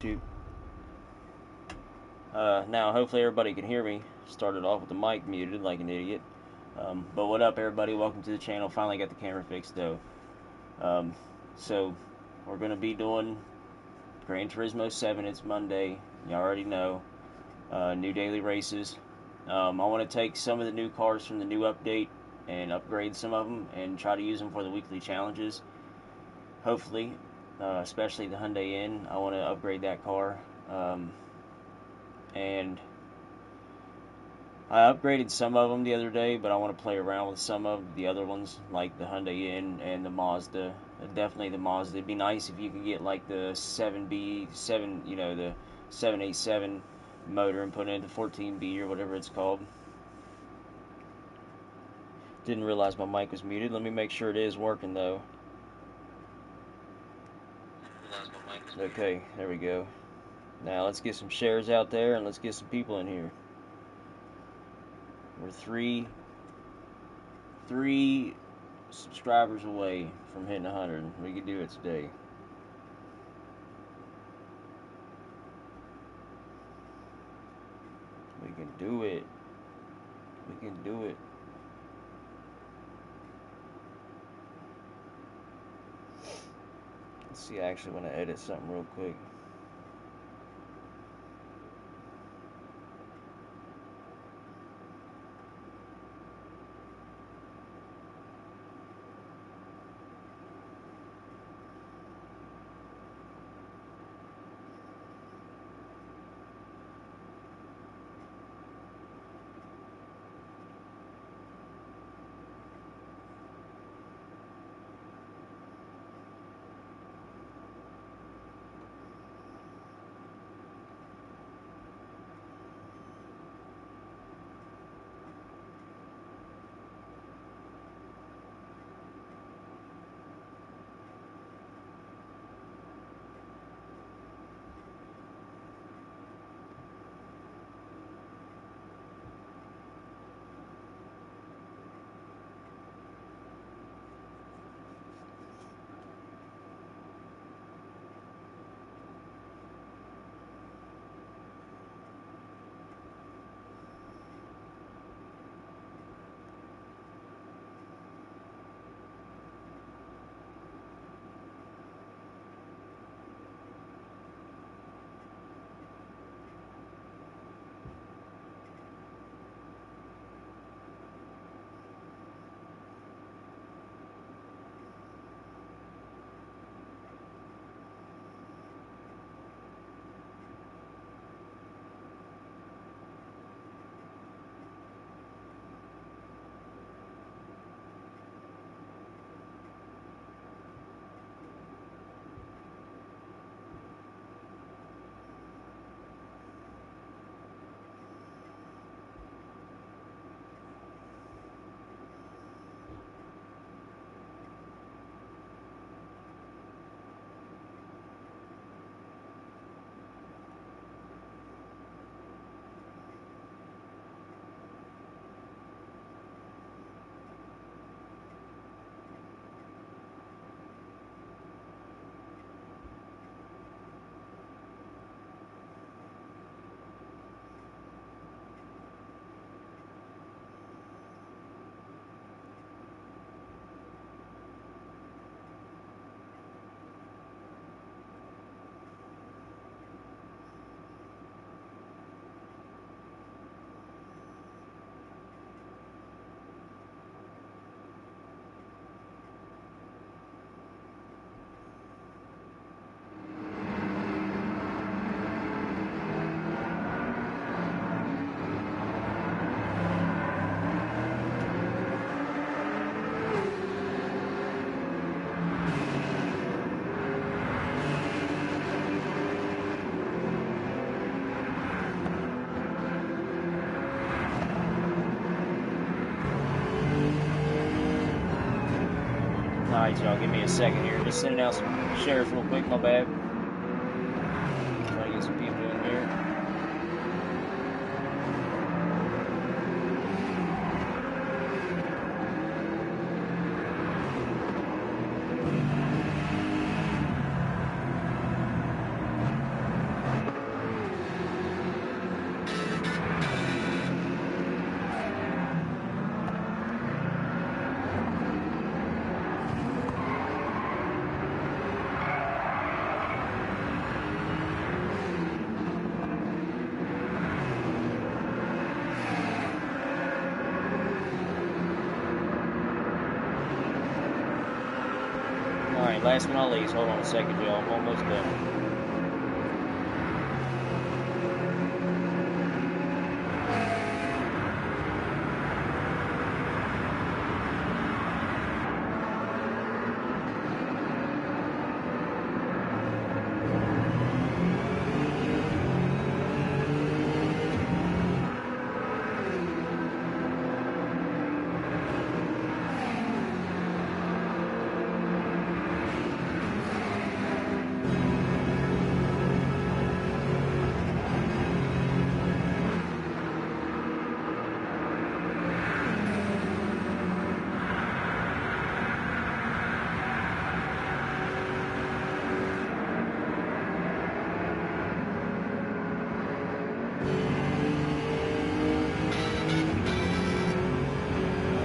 YouTube. Now, hopefully everybody can hear me. Started off with the mic muted like an idiot. But what up, everybody? Welcome to the channel. Finally got the camera fixed, though. So, we're going to be doing Gran Turismo 7. It's Monday. You already know. New daily races. I want to take some of the new cars from the new update and upgrade some of them and try to use them for the weekly challenges. Hopefully, especially the Hyundai N. I want to upgrade that car. And I upgraded some of them the other day, but I want to play around with some of the other ones, like the Hyundai N and the Mazda. Definitely the Mazda. It'd be nice if you could get like the 7B, the 787 motor and put it into 14B or whatever it's called. Didn't realize my mic was muted. Let me make sure it is working though. Okay, there we go. Now let's get some shares out there and let's get some people in here. We're three subscribers away from hitting 100. We can do it today. We can do it. We can do it. Let's see, I actually want to edit something real quick. Alright, y'all, give me a second here. Just sending out some shares real quick, my bad. Try to get some people in here. last but not least, hold on a second, y'all. I'm almost done.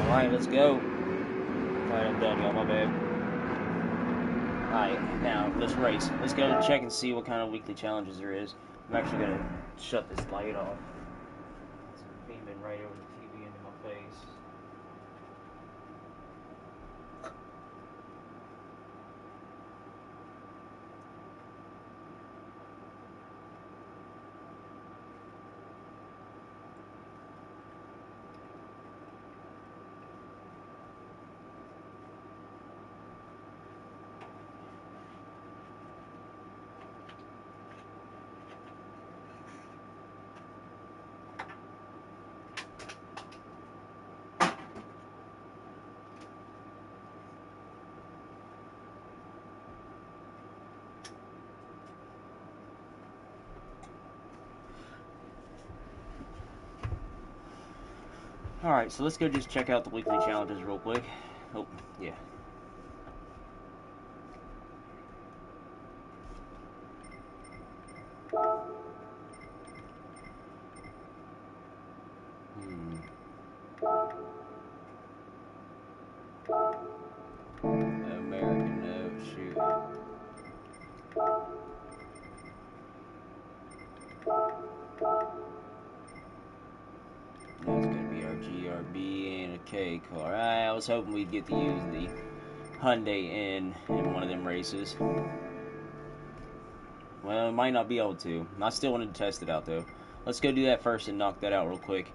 Alright, let's go. Alright, I'm done, y'all. My bad. Alright, now, let's race. Let's go check and see what kind of weekly challenges there is. I'm actually going to shut this light off. It's beaming right over the TV into my face. Alright, so let's go just check out the weekly challenges real quick. Oh, yeah. American, no, shoot. That's gonna be our GRB and a K car. I was hoping we'd get to use the Hyundai in one of them races. Well, we might not be able to. I still wanted to test it out though. Let's go do that first and knock that out real quick,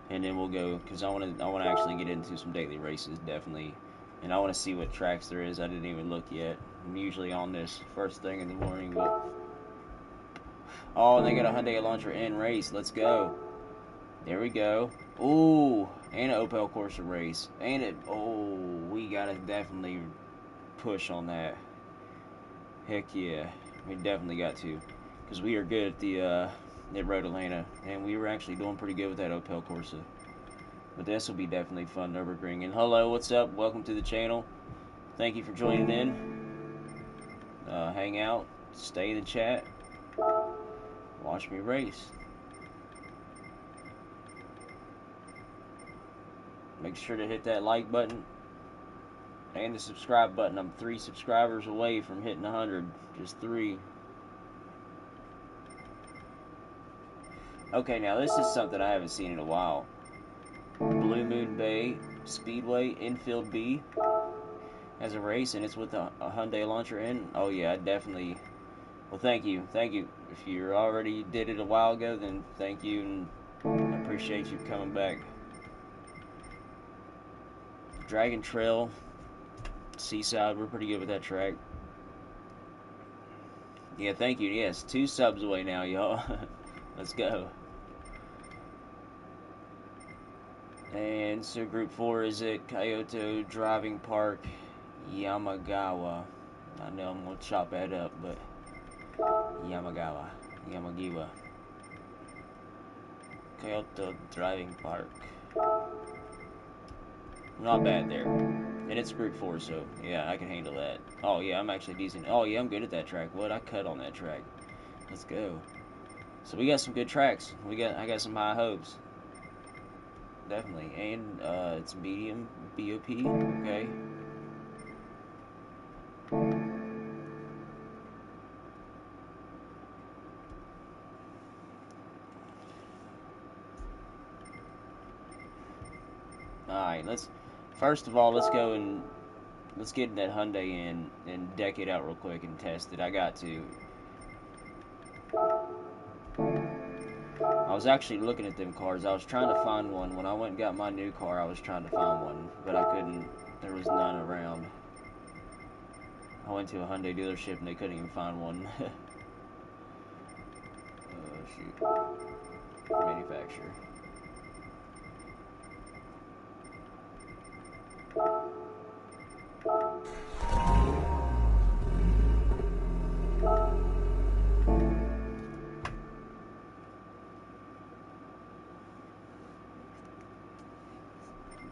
and then we'll go, because I want to actually get into some daily races, definitely, and I want to see what tracks there is. I didn't even look yet. I'm usually on this first thing in the morning, but oh, and they got a Hyundai Elantra in race. Let's go. There we go. Ooh, and an Opel Corsa race, and it. Oh, we gotta definitely push on that. Heck yeah, we definitely got to, because we are good at the at Road Atlanta, and we were actually doing pretty good with that Opel Corsa. But this will be definitely fun, Nürburgring. And hello, what's up? Welcome to the channel. Thank you for joining in. Hang out, stay in the chat, watch me race. Make sure to hit that like button and the subscribe button. I'm 3 subscribers away from hitting 100. Just 3. Okay, now this is something I haven't seen in a while. Blue Moon Bay Speedway Infield B as a race, and it's with a Hyundai Elantra in. Oh yeah, I definitely. Well, thank you. If you already did it a while ago, then thank you, and I appreciate you coming back. Dragon Trail, Seaside, we're pretty good with that track. Yeah, thank you. Yes, 2 subs away now, y'all. Let's go. And so Group 4 is at Kyoto Driving Park, Yamagawa. I know I'm going to chop that up, but Yamagiwa. Kyoto Driving Park. Not bad there. And it's Group 4, so yeah, I can handle that. Oh yeah, I'm actually decent. Oh yeah, I'm good at that track. What? I cut on that track. Let's go. So we got some good tracks. I got some high hopes. Definitely. And it's medium BOP. Okay. Alright, first of all, let's go and let's get in that Hyundai and deck it out real quick and test it. I got to. I was actually looking at them cars. I was trying to find one. When I went and got my new car, I was trying to find one, but I couldn't. There was none around. I went to a Hyundai dealership and they couldn't even find one. Oh, shoot. Manufacturer.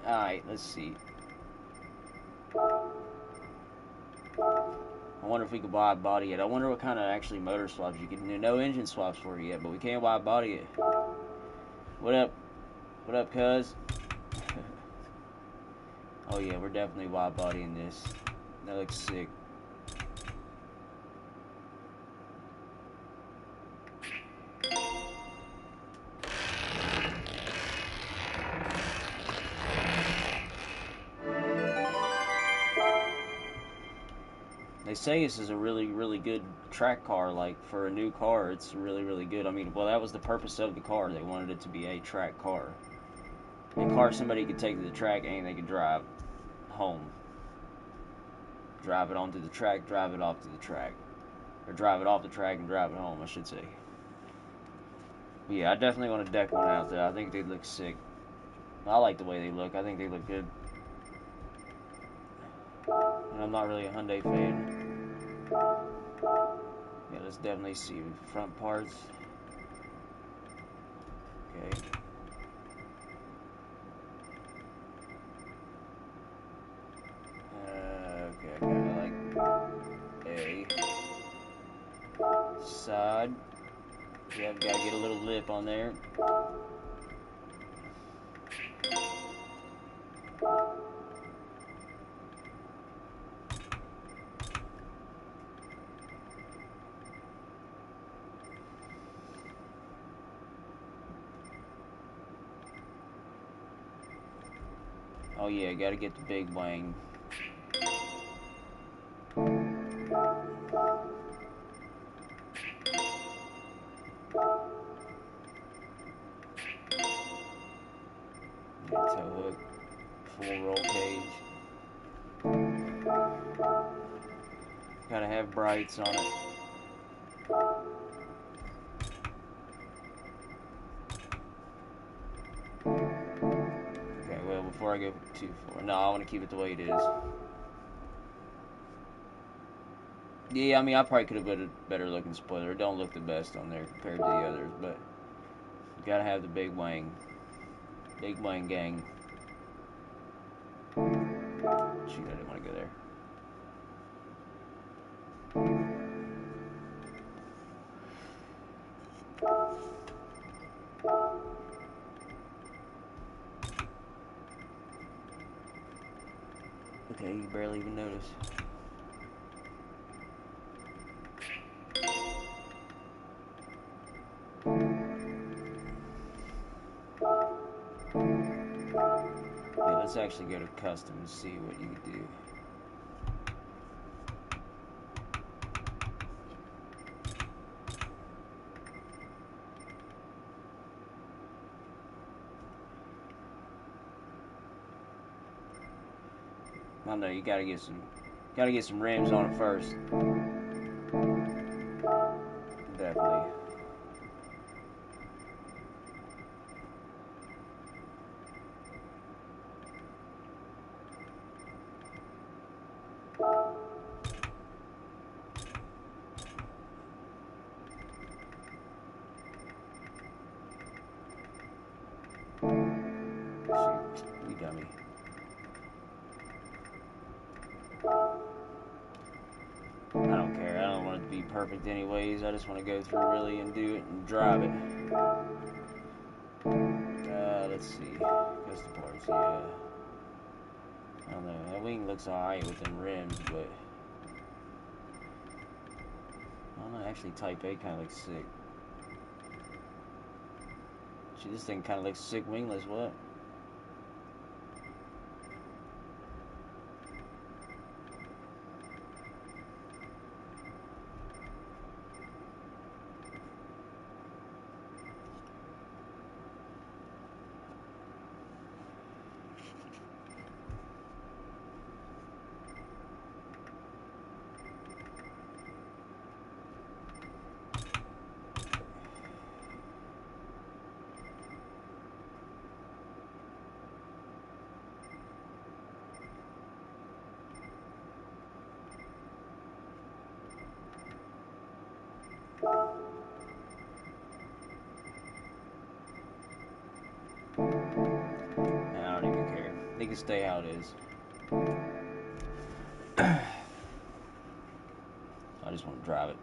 Alright, let's see. I wonder if we could buy a body it. I wonder what kind of actually motor swaps you can do. No engine swaps for it yet, but we can't buy a body it. What up? What up, cuz? Oh yeah, we're definitely wide bodying this. That looks sick. They say this is a really, really good track car. Like, for a new car, it's really, really good. I mean, well, that was the purpose of the car. They wanted it to be a track car. A car somebody could take to the track and they could drive home. Drive it onto the track, drive it off to the track. Or drive it off the track and drive it home, I should say. But yeah, I definitely want to deck one out there. I think they look sick. I like the way they look. I think they look good. And I'm not really a Hyundai fan. Yeah, let's definitely see front parts. Okay. Okay, I kind of like a side. Yeah, gotta get a little lip on there. Oh yeah, gotta get the big wing. Tow hook, full roll cage. Gotta have brights on it. Okay, well, before I go too far, no, I want to keep it the way it is. Yeah, I mean, I probably could have put a better looking spoiler. It don't look the best on there compared to the others, but you gotta have the big wing. Big wing gang. Shoot, I didn't want to go there. Okay, you barely even notice. Yeah, let's actually go to custom and see what you could do. I know you gotta get some rims on it first. Definitely. Shoot, you dummy. I don't care. I don't want it to be perfect anyways. I just want to go through really and do it and drive it. Let's see. Custom parts, yeah. I don't know. That wing looks alright with them rims, but I don't know. Actually, Type A kind of looks sick. Gee, this thing kind of looks sick wingless. What? can stay how it is. I just want to drive it.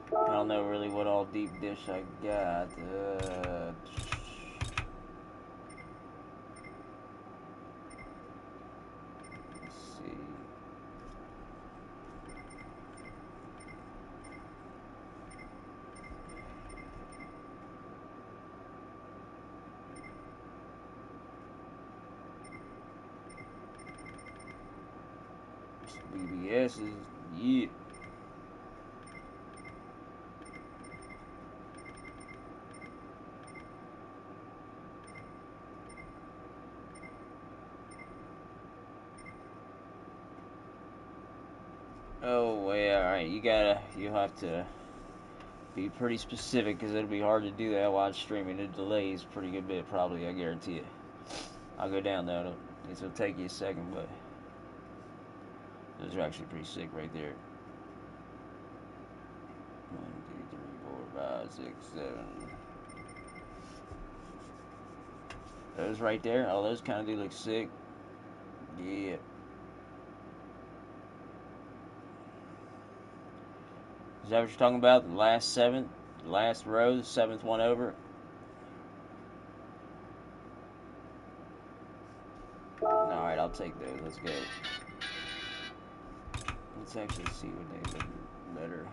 I don't know really what all deep dish I got. Let's see. BBS is, yeah. Oh, well, yeah, alright, you'll have to be pretty specific, because it'll be hard to do that while streaming. It delays pretty good bit, probably, I guarantee it. I'll go down, though. It'll take you a second, but those are actually pretty sick right there. 1, 2, 3, 4, 5, 6, 7. Those right there, oh, those kind of do look sick. Yeah. Is that what you're talking about? The last seventh? The last row, the seventh one over? Alright, I'll take those. Let's go. Let's actually see what they look better.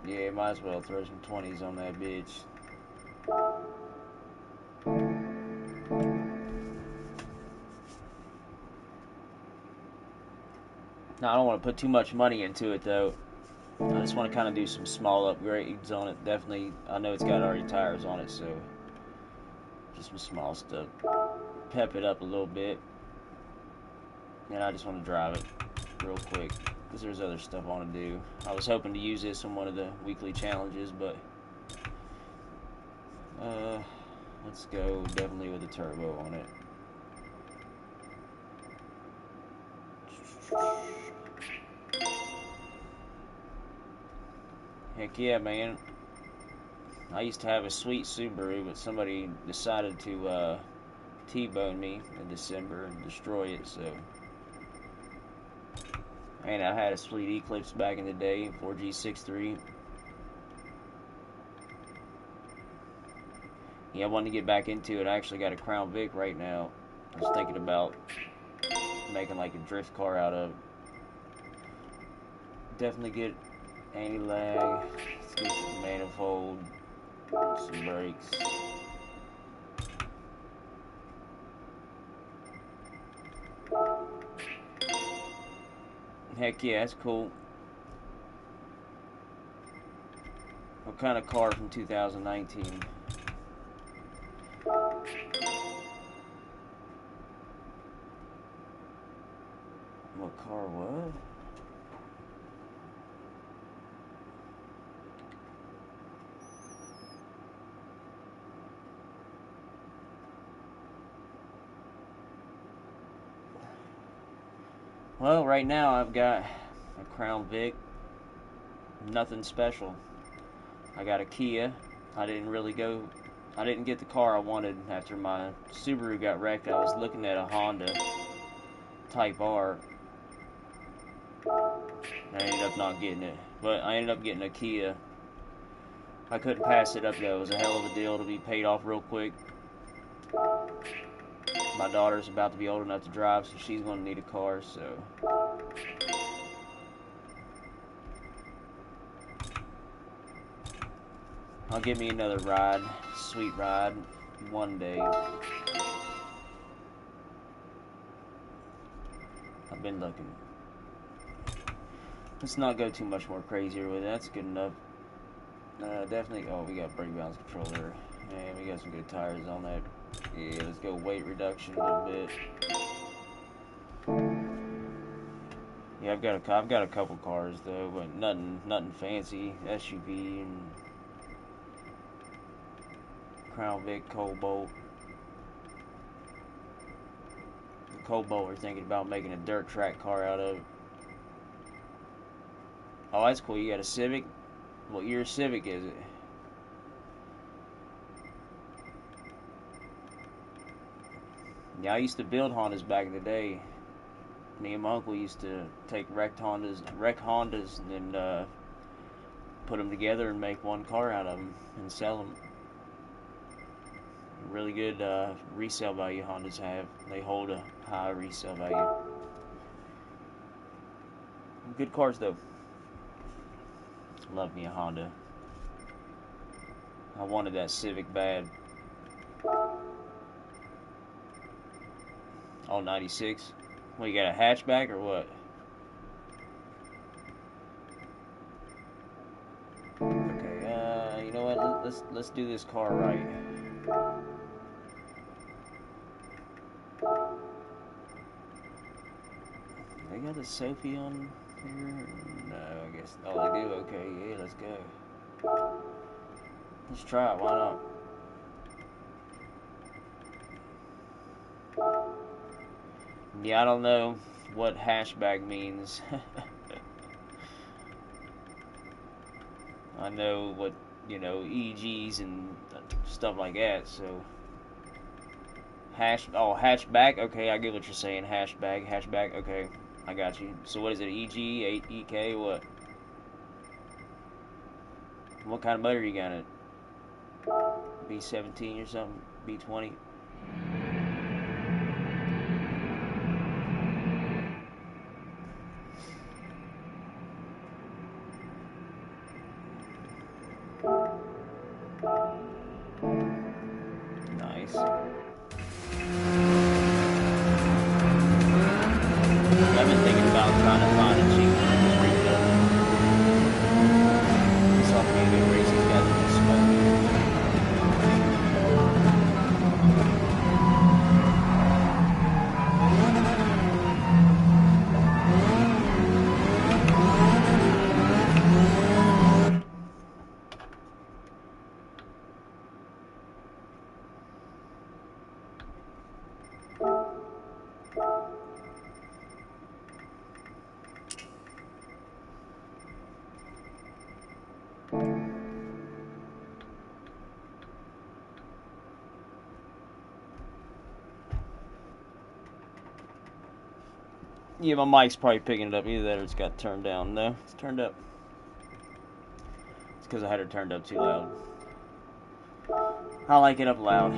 Yeah, might as well throw some 20s on that bitch. Now, I don't want to put too much money into it, though. I just want to kind of do some small upgrades on it. Definitely, I know it's got already tires on it, so just some small stuff. Pep it up a little bit. And I just want to drive it real quick, because there's other stuff I want to do. I was hoping to use this in one of the weekly challenges, but let's go definitely with a turbo on it. Heck yeah, man. I used to have a sweet Subaru, but somebody decided to T-bone me in December and destroy it, so. And I had a sweet Eclipse back in the day, 4G63. Yeah, I wanted to get back into it. I actually got a Crown Vic right now. I was thinking about making like a drift car out of it. Definitely get anti-lag. Let's get some manifold, some brakes. Heck yeah, that's cool. What kind of car from 2019? What car what? Well, right now I've got a Crown Vic. Nothing special. I got a Kia. I didn't get the car I wanted after my Subaru got wrecked. I was looking at a Honda Type R. I ended up not getting it. But I ended up getting a Kia. I couldn't pass it up though. It was a hell of a deal to be paid off real quick. My daughter's about to be old enough to drive, so she's going to need a car, so. I'll give me another ride, sweet ride, one day. I've been looking. Let's not go too much more crazier with it. That's good enough. Definitely. Oh, we got brake balance controller. And we got some good tires on that. Yeah, let's go weight reduction a little bit. Yeah, I've got a couple cars though, but nothing fancy. SUV and Crown Vic Cobalt. The Cobalt we're thinking about making a dirt track car out of. Oh, that's cool. You got a Civic? What year Civic is it? Yeah, I used to build Hondas back in the day. Me and my uncle used to take wreck Hondas, and then put them together and make one car out of them and sell them. Really good resale value Hondas have. They hold a high resale value. Good cars though. Love me a Honda. I wanted that Civic bad. Oh, 96. Well, you got a hatchback or what? Okay, you know what? Let's do this car right. They got a Sophie on here? No, I guess. Oh, they do. Okay, yeah, let's go. Let's try it. Why not? Yeah, I don't know what hatchback means. I know what, EGs and stuff like that, so. Hatchback? Okay, I get what you're saying. Hatchback, okay. I got you. So what is it, EG, 8 EK, what? What kind of motor you got in it? B17 or something? B20? Nice. I've been thinking about trying to find a cheap one and just rebuild it. It's all pretty good racing together with smoke. Yeah, my mic's probably picking it up. Either that or it's got turned down. No, it's turned up. It's because I had it turned up too loud. I like it up loud.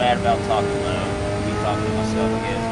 bad about talking low. Me talking to myself, I guess.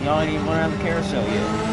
Y'all ain't even went around the carousel yet.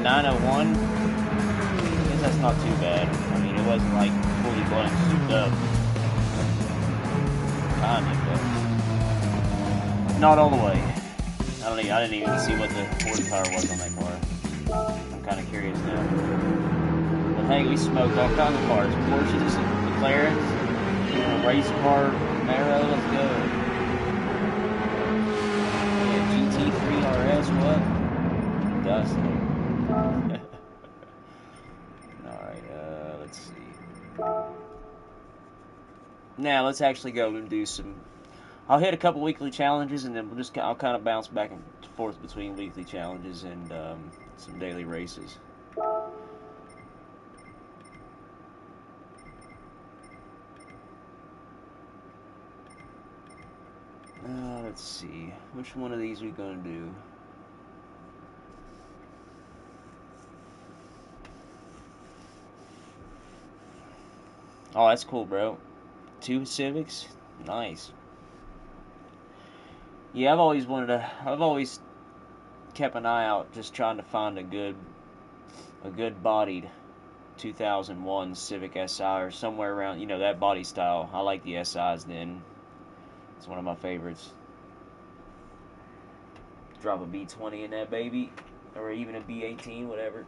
at 9:01, I guess that's not too bad. I mean, it wasn't like fully blown souped up. Kinda, but not all the way. I didn't even see what the horsepower was on that car. I'm kind of curious now. But hey, we smoked all kinds of cars. Porsches, McLarens, race car, Camaro, let's go. Yeah, GT3 RS, what? Dusty. Alright, let's see. Now, let's actually go and do some... I'll hit a couple weekly challenges, and then I'll kind of bounce back and forth between weekly challenges and some daily races. Let's see. Which one of these are we going to do? Oh, that's cool, bro. 2 Civics? Nice. Yeah, I've always kept an eye out, just trying to find a good bodied 2001 Civic Si or somewhere around, that body style. I like the SIs then. It's one of my favorites. Drop a B20 in that baby, or even a B18, whatever.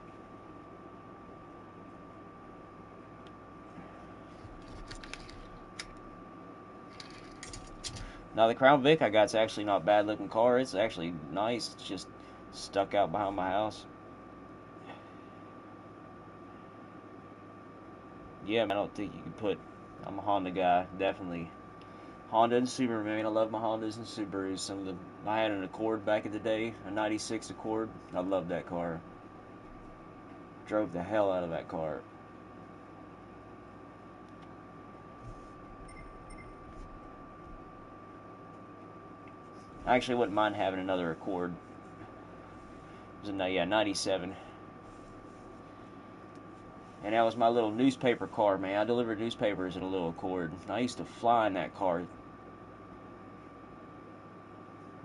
Now the Crown Vic I got's actually not a bad looking car. It's actually nice. It's just stuck out behind my house. Yeah, man, I don't think you can put... I'm a Honda guy, definitely. Honda and Subaru, man. I love my Hondas and Subarus. I had an Accord back in the day, a 96 Accord. I loved that car. Drove the hell out of that car. I actually wouldn't mind having another Accord. It was a 97. And that was my little newspaper car, man. I delivered newspapers in a little Accord. I used to fly in that car.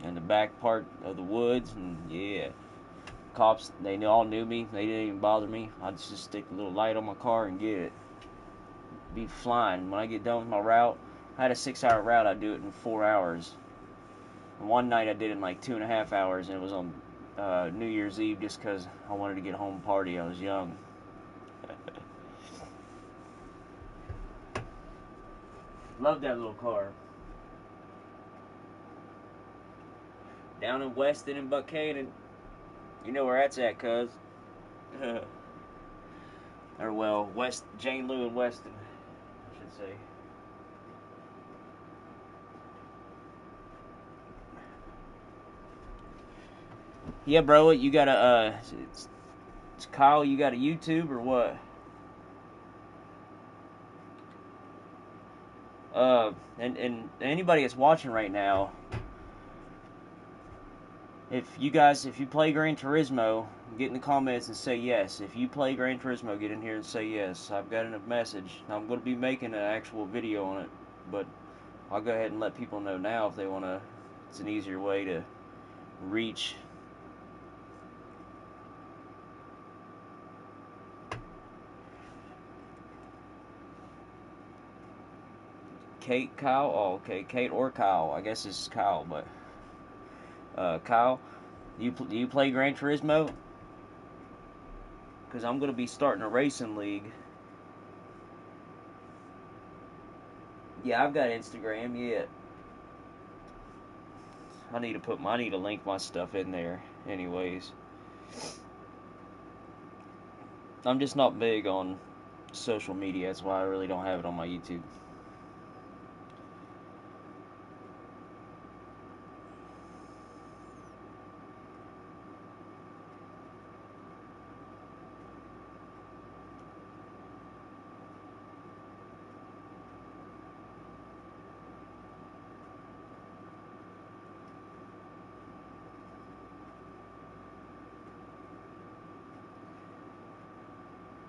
In the back part of the woods, and yeah. Cops, they all knew me. They didn't even bother me. I'd just stick a little light on my car and get it. Be flying. When I get done with my route, I had a 6-hour route. I'd do it in 4 hours. And one night I did it in like 2.5 hours, and it was on New Year's Eve just because I wanted to get home and party. I was young. Love that little car. Down in Weston and Buchanan. You know where that's at, cuz. Or, well, Jane Lou and Weston, I should say. Yeah, bro, you got a, it's Kyle, you got a YouTube or what? And anybody that's watching right now, if you play Gran Turismo, get in the comments and say yes. If you play Gran Turismo, get in here and say yes. I've got a message. I'm going to be making an actual video on it, but I'll go ahead and let people know now if they want to. It's an easier way to reach. Kyle? Oh, okay. Kate or Kyle. I guess it's Kyle, but... Kyle, do you play Gran Turismo? Because I'm going to be starting a racing league. Yeah, I've got Instagram, yeah. I need to link my stuff in there, anyways. I'm just not big on social media, that's why I really don't have it on my YouTube.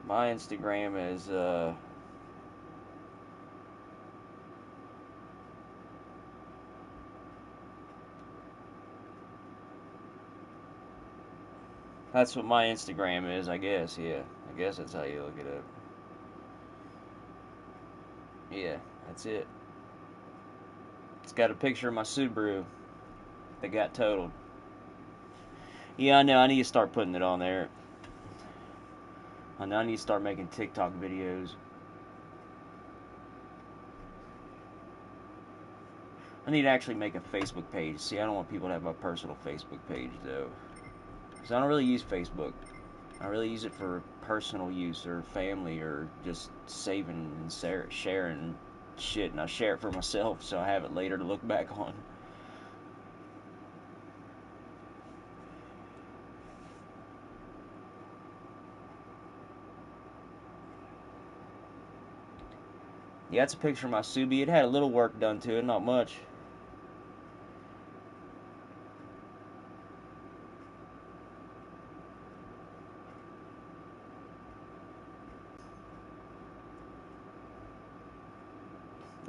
My Instagram is, That's what my Instagram is, I guess. Yeah, I guess that's how you look it up. Yeah, that's it. It's got a picture of my Subaru that got totaled. Yeah, I know. I need to start putting it on there. I know I need to start making TikTok videos. I need to actually make a Facebook page. See, I don't want people to have my personal Facebook page, though. Because I don't really use Facebook. I really use it for personal use or family or just saving and sharing shit. And I share it for myself so I have it later to look back on. Yeah, that's a picture of my Subi. It had a little work done to it, not much.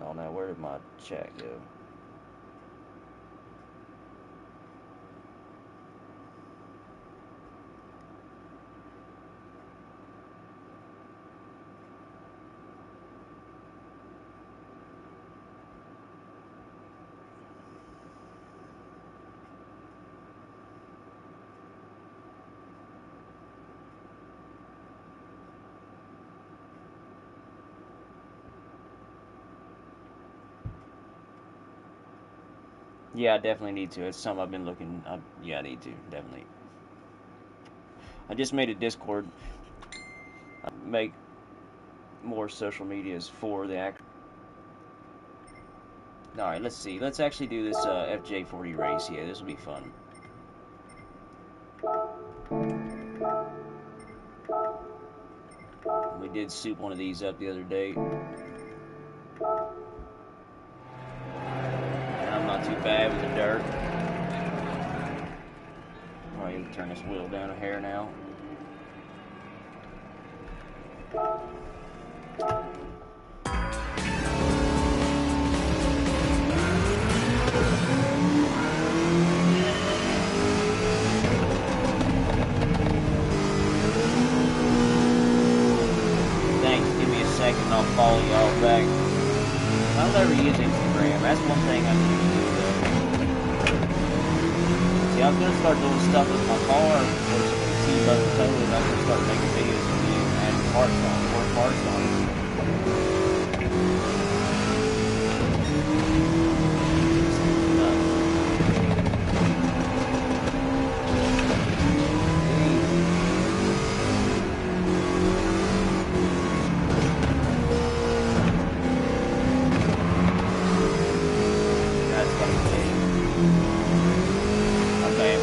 Oh no, where did my chat go? Yeah, I definitely need to. It's something I've been looking. Yeah, I need to definitely. I just made a Discord. I make more social medias for the act. All right, let's see. Let's actually do this FJ40 race. Yeah, this will be fun. We did soup one of these up the other day. And I'm not too bad with the dirt. Alright, we'll turn this wheel down a hair now. Thanks, give me a second and I'll follow y'all back. I don't ever use Instagram. That's one thing I need to do though. See, I was gonna start doing stuff with my car before the T-button totally. I'm gonna start making videos of me adding parts on, more parts on it.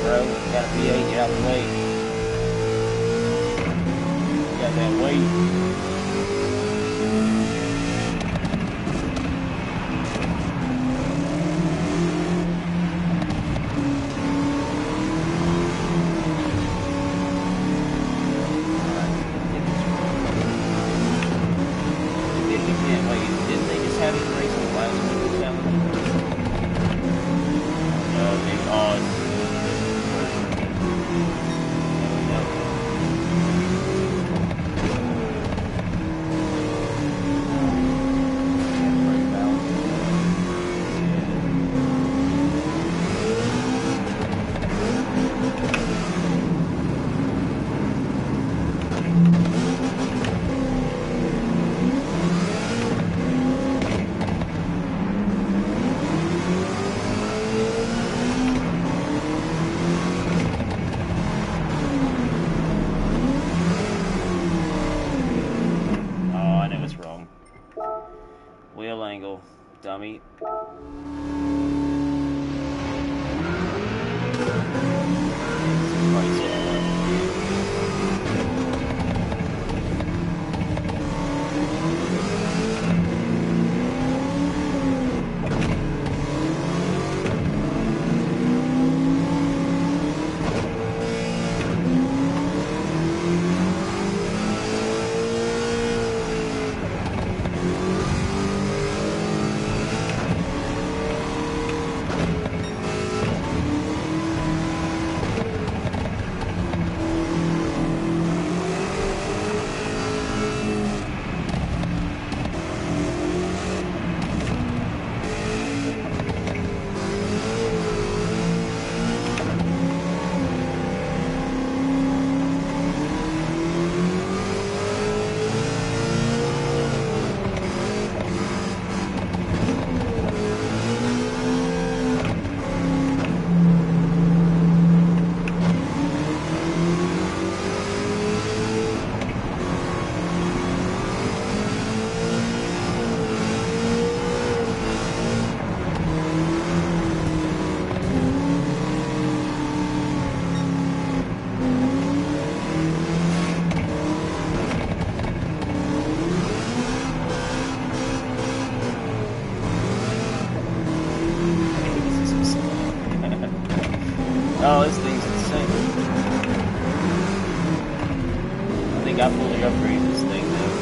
Got a V8, get out of the way. Got that weight. Didn't they just have it racing last week? No, they on. Wheel angle, dummy. Oh, this thing's insane. I think I fully upgraded this thing though.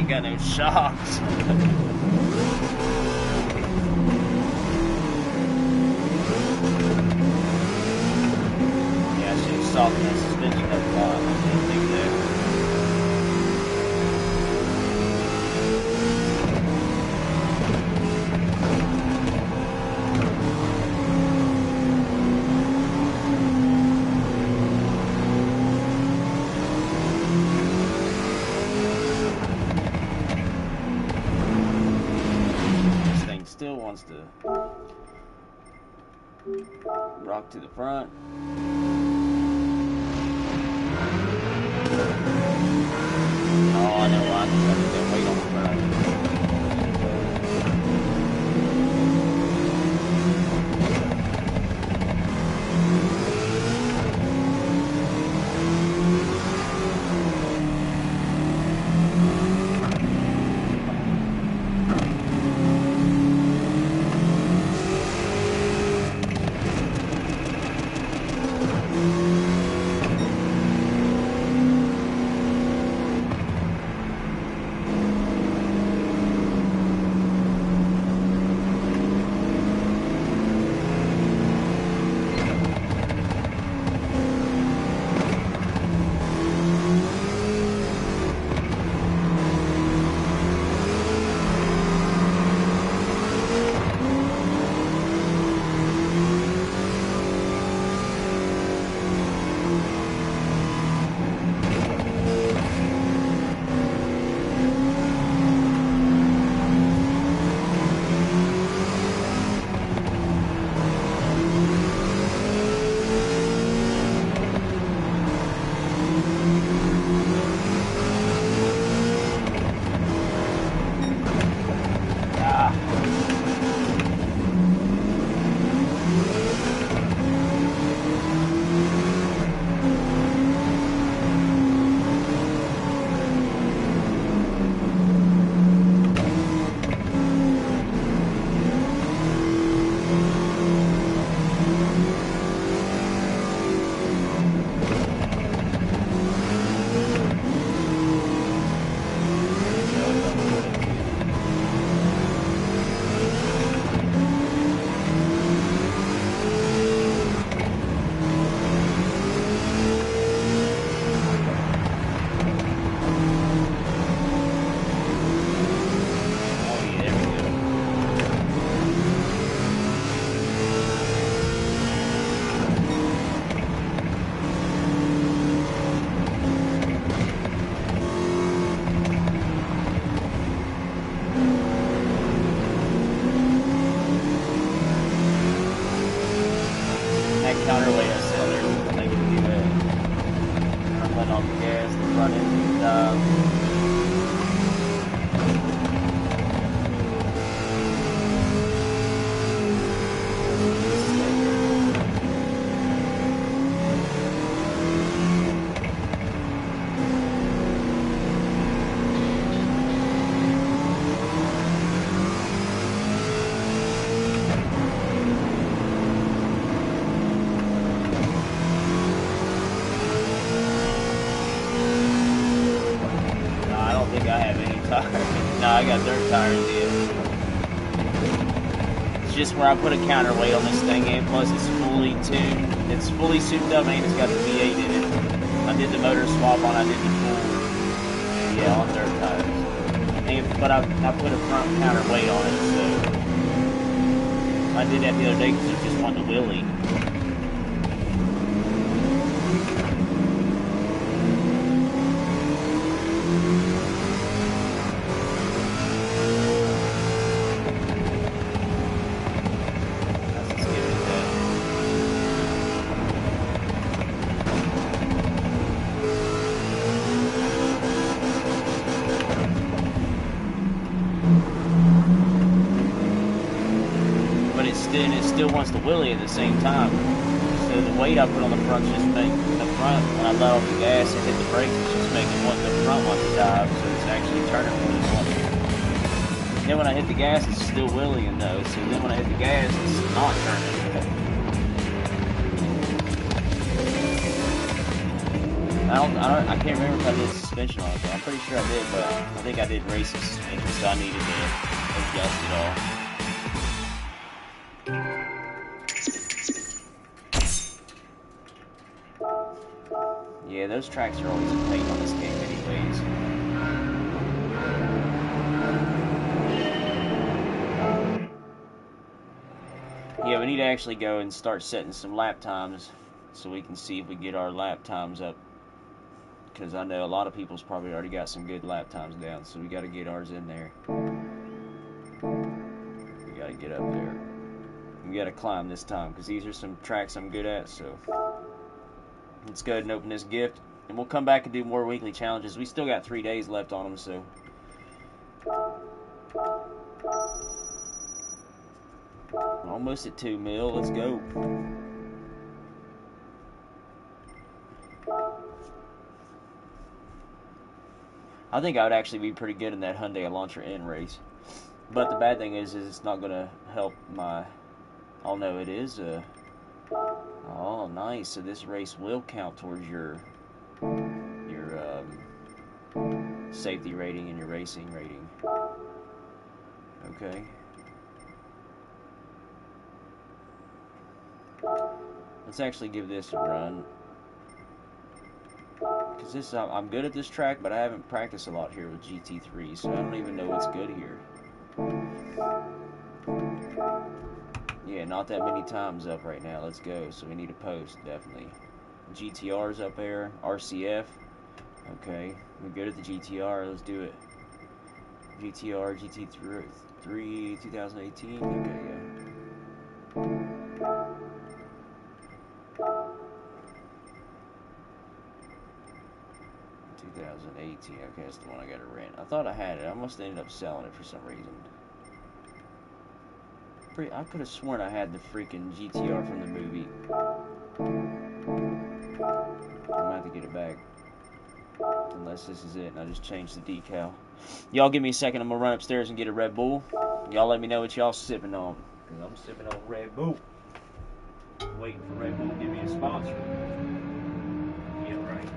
Got no shocks. Yeah, I should have softened that suspension up a lot. I didn't think that. Still wants to rock to the front. Oh, I know why. I just have to wait on the front. Counterweight I said there, I can do that. I'm letting off the gas, the front end dive. No, I got dirt tires yet. It's just where I put a counterweight on this thing, and plus it's fully tuned. It's fully souped up, and it's got the V8 in it. I did the motor swap on, I did the full, yeah, on dirt tires. But I put a front counterweight on it, so I did that the other day because it just wanted to wheelie. still wants to wheelie at the same time. So the weight I put on the front is just making the front, when I let off the gas and hit the brakes, it's just making the front want to dive, so it's actually turning when it's wanting. Then when I hit the gas, it's still wheeling though, so then when I hit the gas, it's not turning. I can't remember if I did suspension on it, but I'm pretty sure I did, but I think I did racing suspension, so I needed to adjust it all. Yeah, those tracks are always a pain on this game anyways. Yeah, we need to actually go and start setting some lap times so we can see if we get our lap times up. Because I know a lot of people's probably already got some good lap times down, so we got to get ours in there. We got to get up there. We got to climb this time, because these are some tracks I'm good at, so let's go ahead and open this gift, and we'll come back and do more weekly challenges. We still got 3 days left on them, so almost at 2 mil. Let's go. I think I would actually be pretty good in that Hyundai Elantra N race. But the bad thing is it's not going to help my... Oh, no, it is. Oh, nice. So this race will count towards your safety rating and your racing rating. Okay. Let's actually give this a run. Because this, I'm good at this track, but I haven't practiced a lot here with GT3, so I don't even know what's good here. Yeah, not that many times up right now. Let's go. So we need a post, definitely. GTR's up there. RCF. Okay. We're good at the GTR. Let's do it. GTR, GT3, 2018. Okay, yeah. 2018. Okay, that's the one I gotta rent. I thought I had it. I must have ended up selling it for some reason. I could have sworn I had the freaking GTR from the movie. I'm gonna have to get it back. Unless this is it and I just changed the decal. Y'all give me a second. I'm gonna run upstairs and get a Red Bull. Y'all let me know what y'all sipping on. Because I'm sipping on Red Bull. Waiting for Red Bull to give me a sponsor. Yeah, right.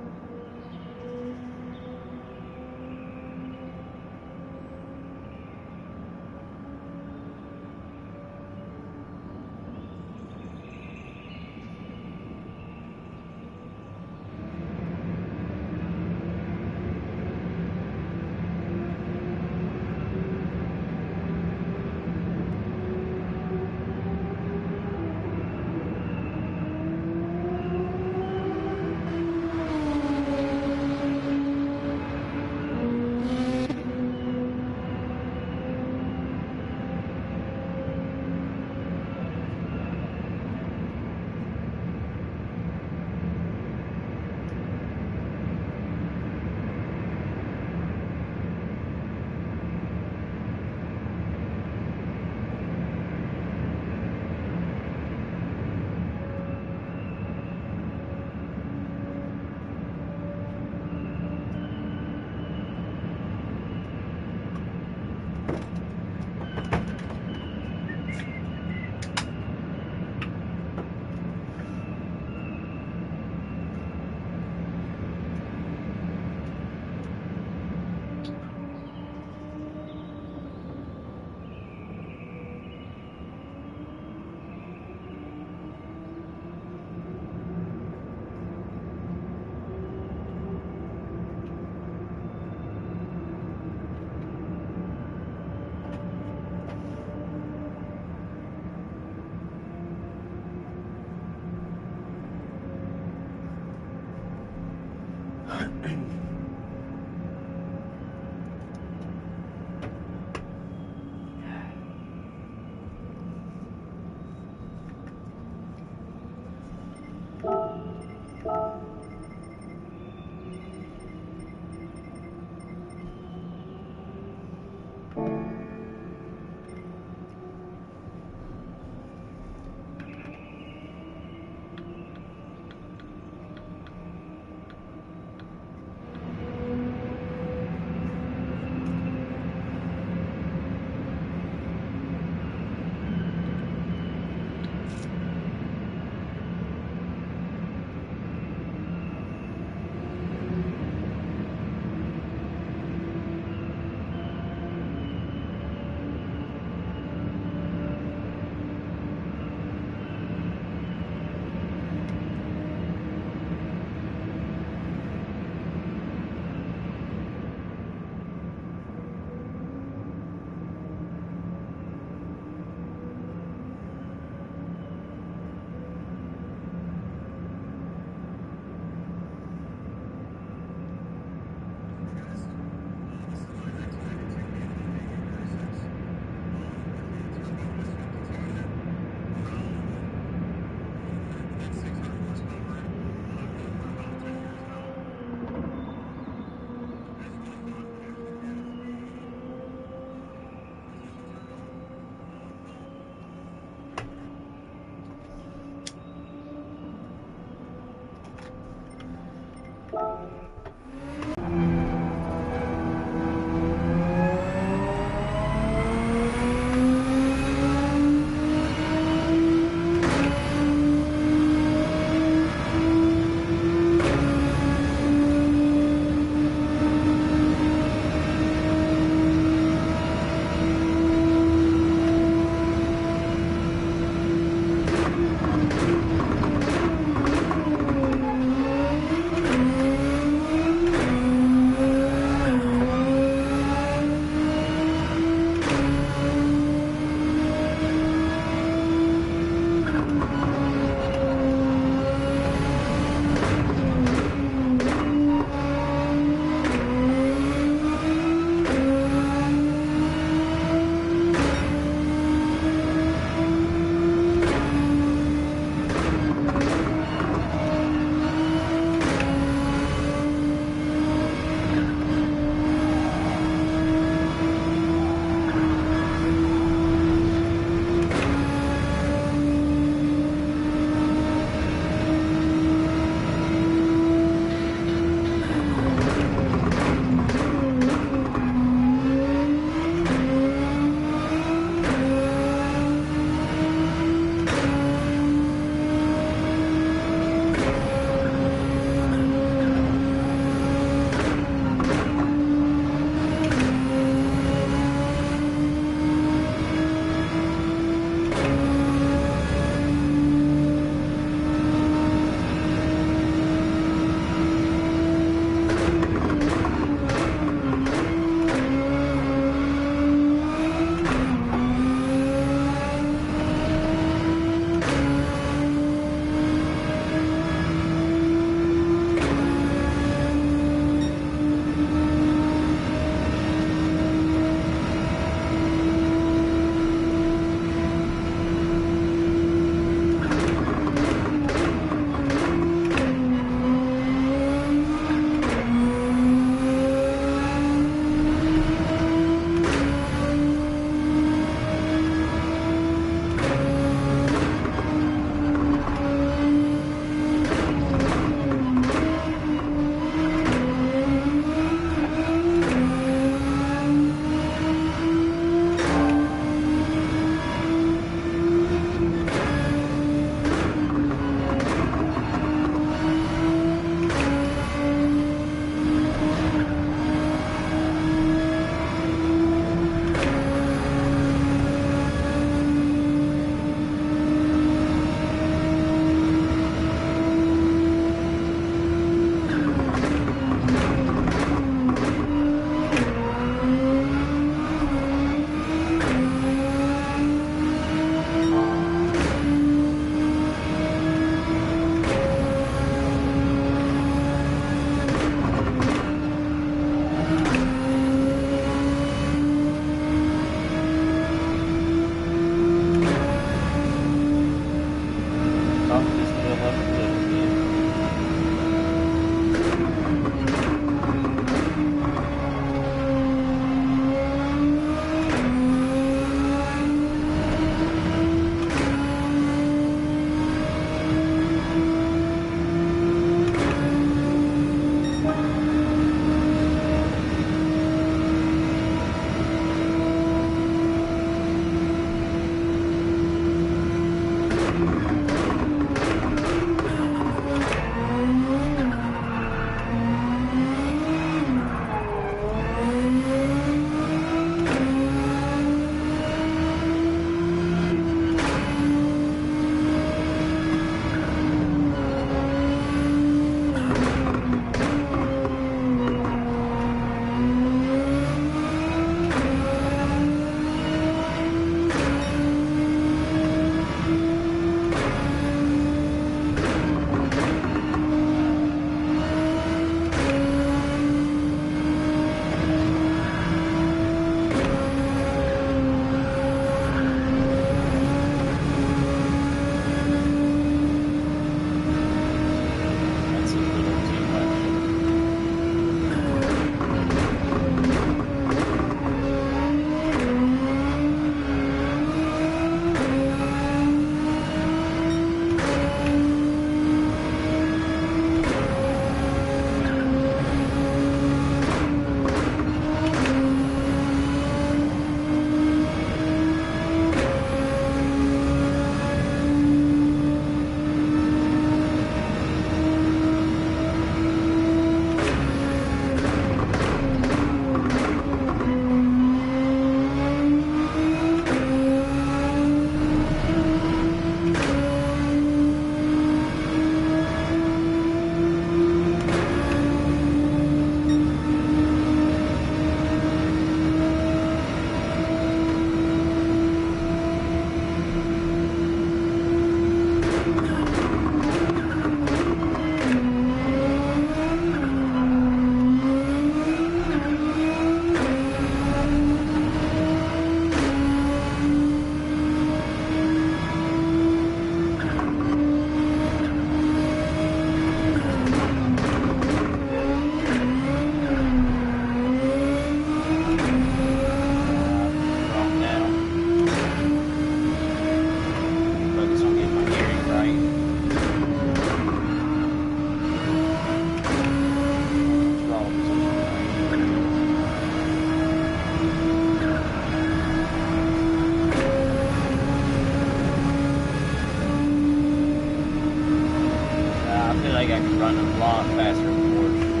running a lot faster than Forge.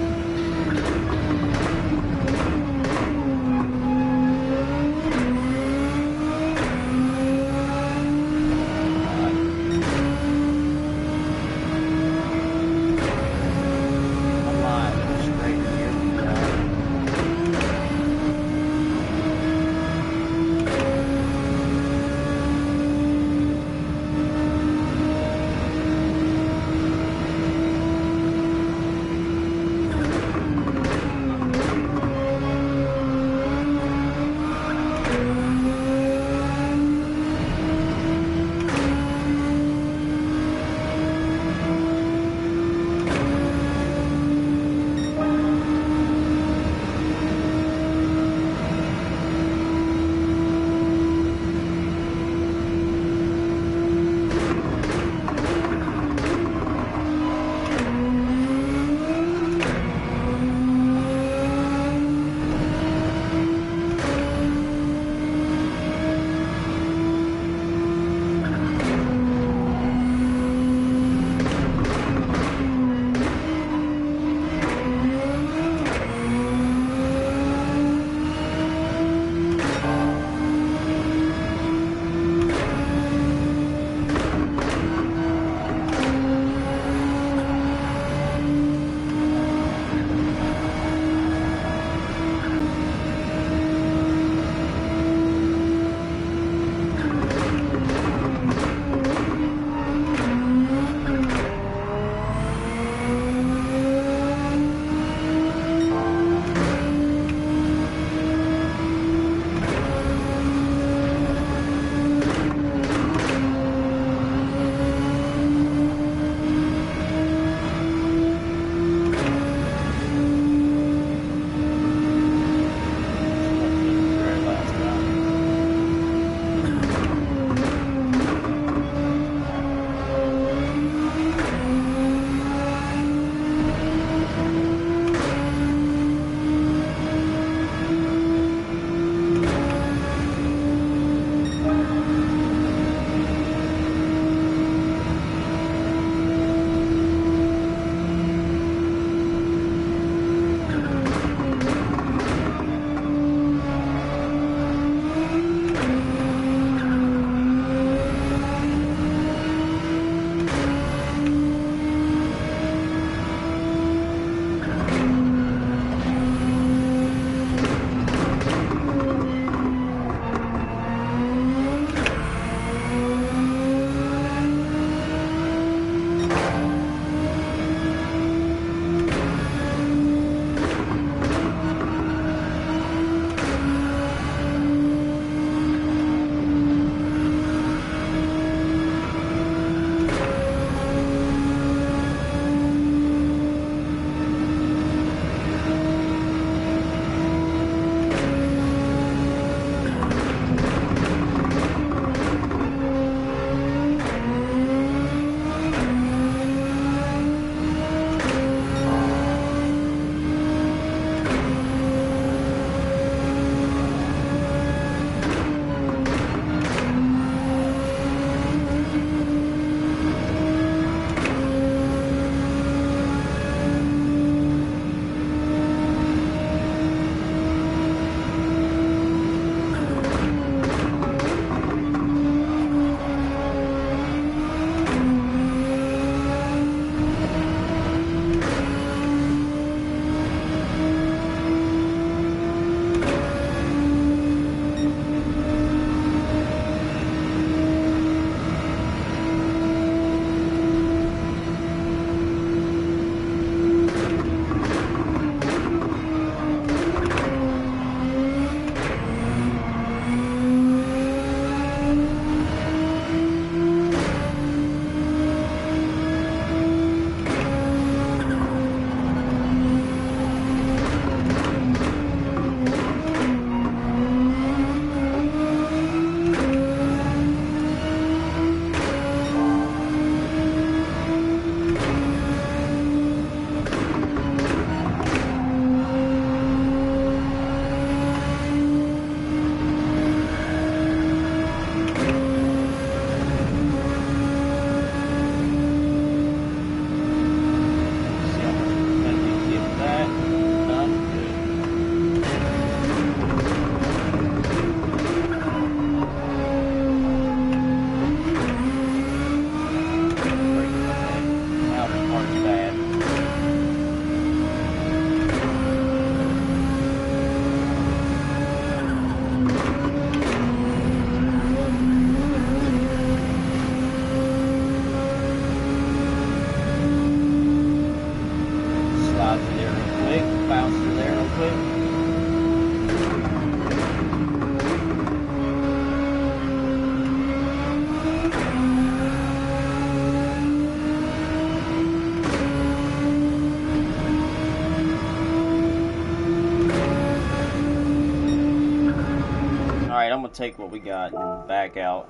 gonna take what we got and back out.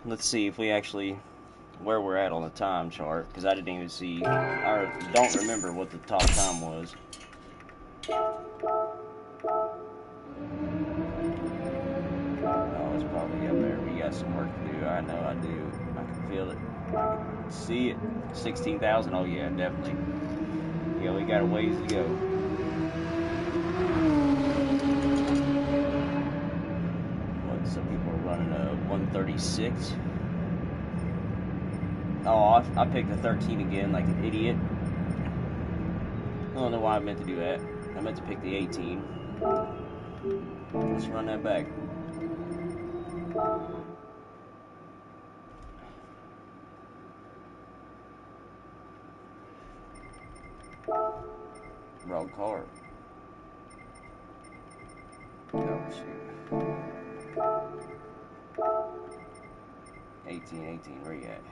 Let's see if we actually where we're at on the time chart, because I didn't even see. I don't remember what the top time was. Oh, it's probably up there. We got some work to do. I know I do. I can feel it. I can see it. 16,000. Oh yeah, definitely. Yeah, we got a ways to go. What? Some people are running a 136. Oh, I picked the 13 again, like an idiot. I don't know why I meant to do that. I meant to pick the 18. Let's run that back. Wrong card. Oh, shoot. 18, where you at?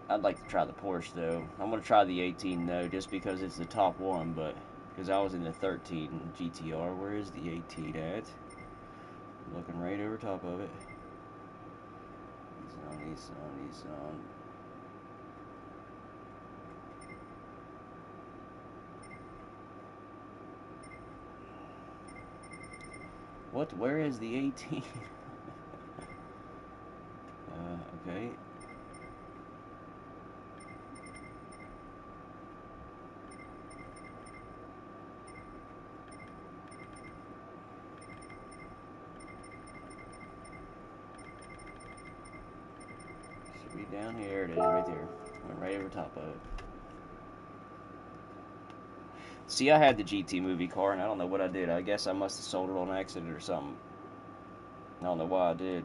I'd like to try the Porsche, though. I'm going to try the 18, though, just because it's the top one, but because I was in the 13 GTR. Where is the 18 at? Looking right over top of it. He's on. What? Where is the 18? Okay. Should be down here. It is right there. Went right over top of it. See, I had the GT movie car, and I don't know what I did. I guess I must have sold it on accident or something. I don't know why I did.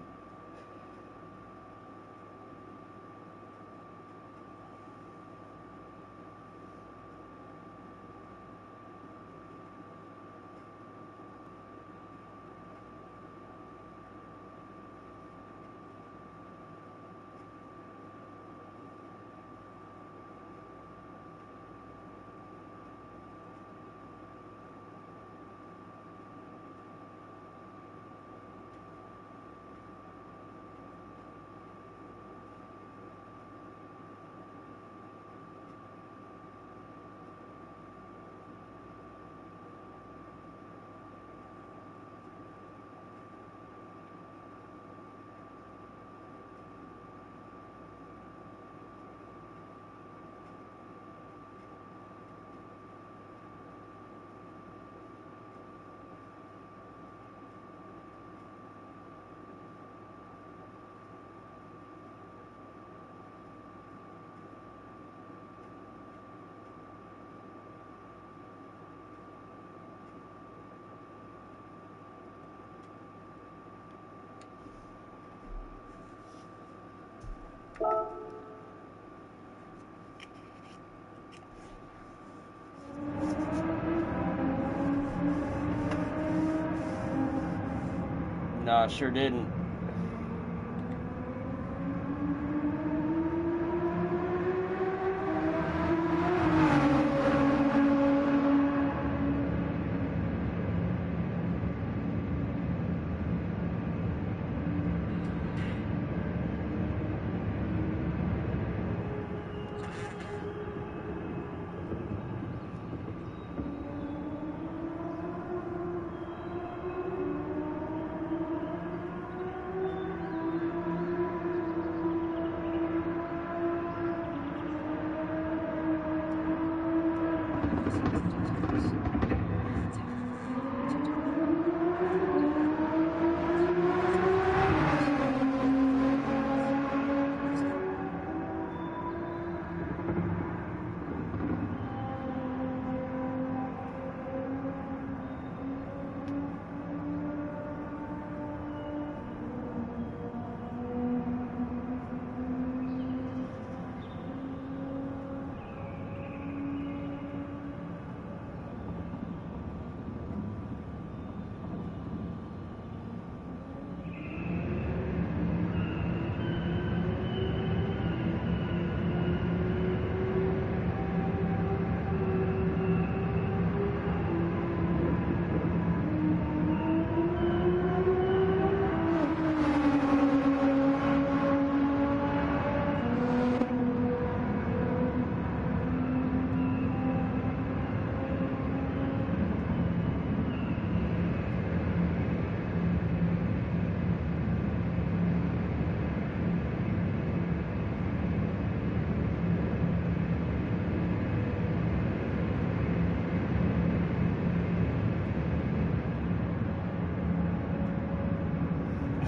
No, I sure didn't.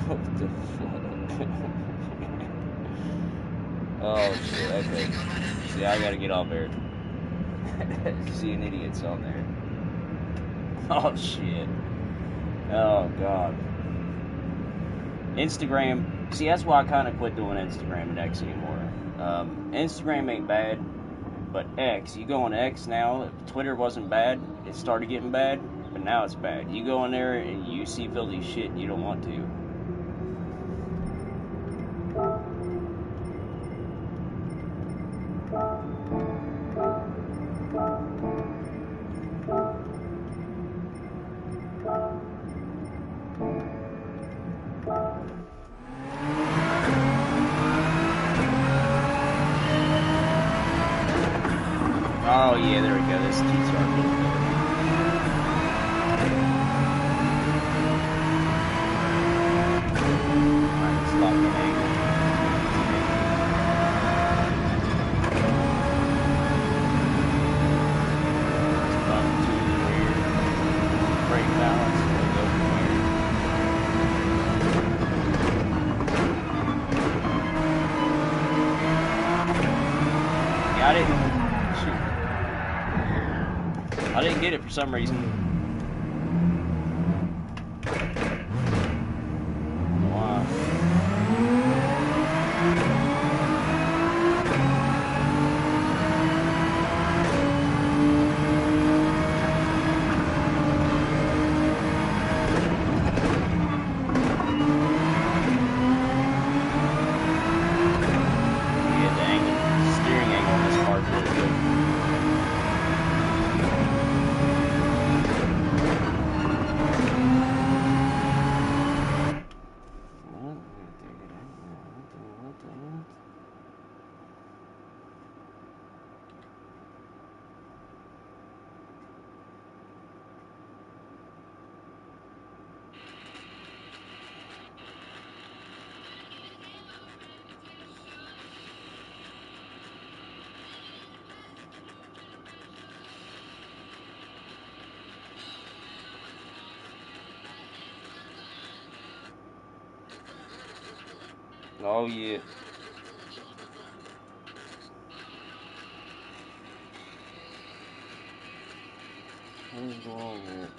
What the fuck? Oh shit, okay. See, I gotta get off there. Seeing idiots on there. Oh shit. Oh god. Instagram. See, that's why I kind of quit doing Instagram and X anymore. Instagram ain't bad, but X. You go on X now. Twitter wasn't bad. It started getting bad, but now it's bad. You go in there and you see filthy shit and you don't want to. Oh yeah, there we go. This keeps our little bit. Alright, stop the angle. Let's bump to the rear. Brake balance. We'll go from here. Got it. I didn't get it for some reason. Wow. Yeah, the steering angle on this car is really good. Oh yeah. What is going on here?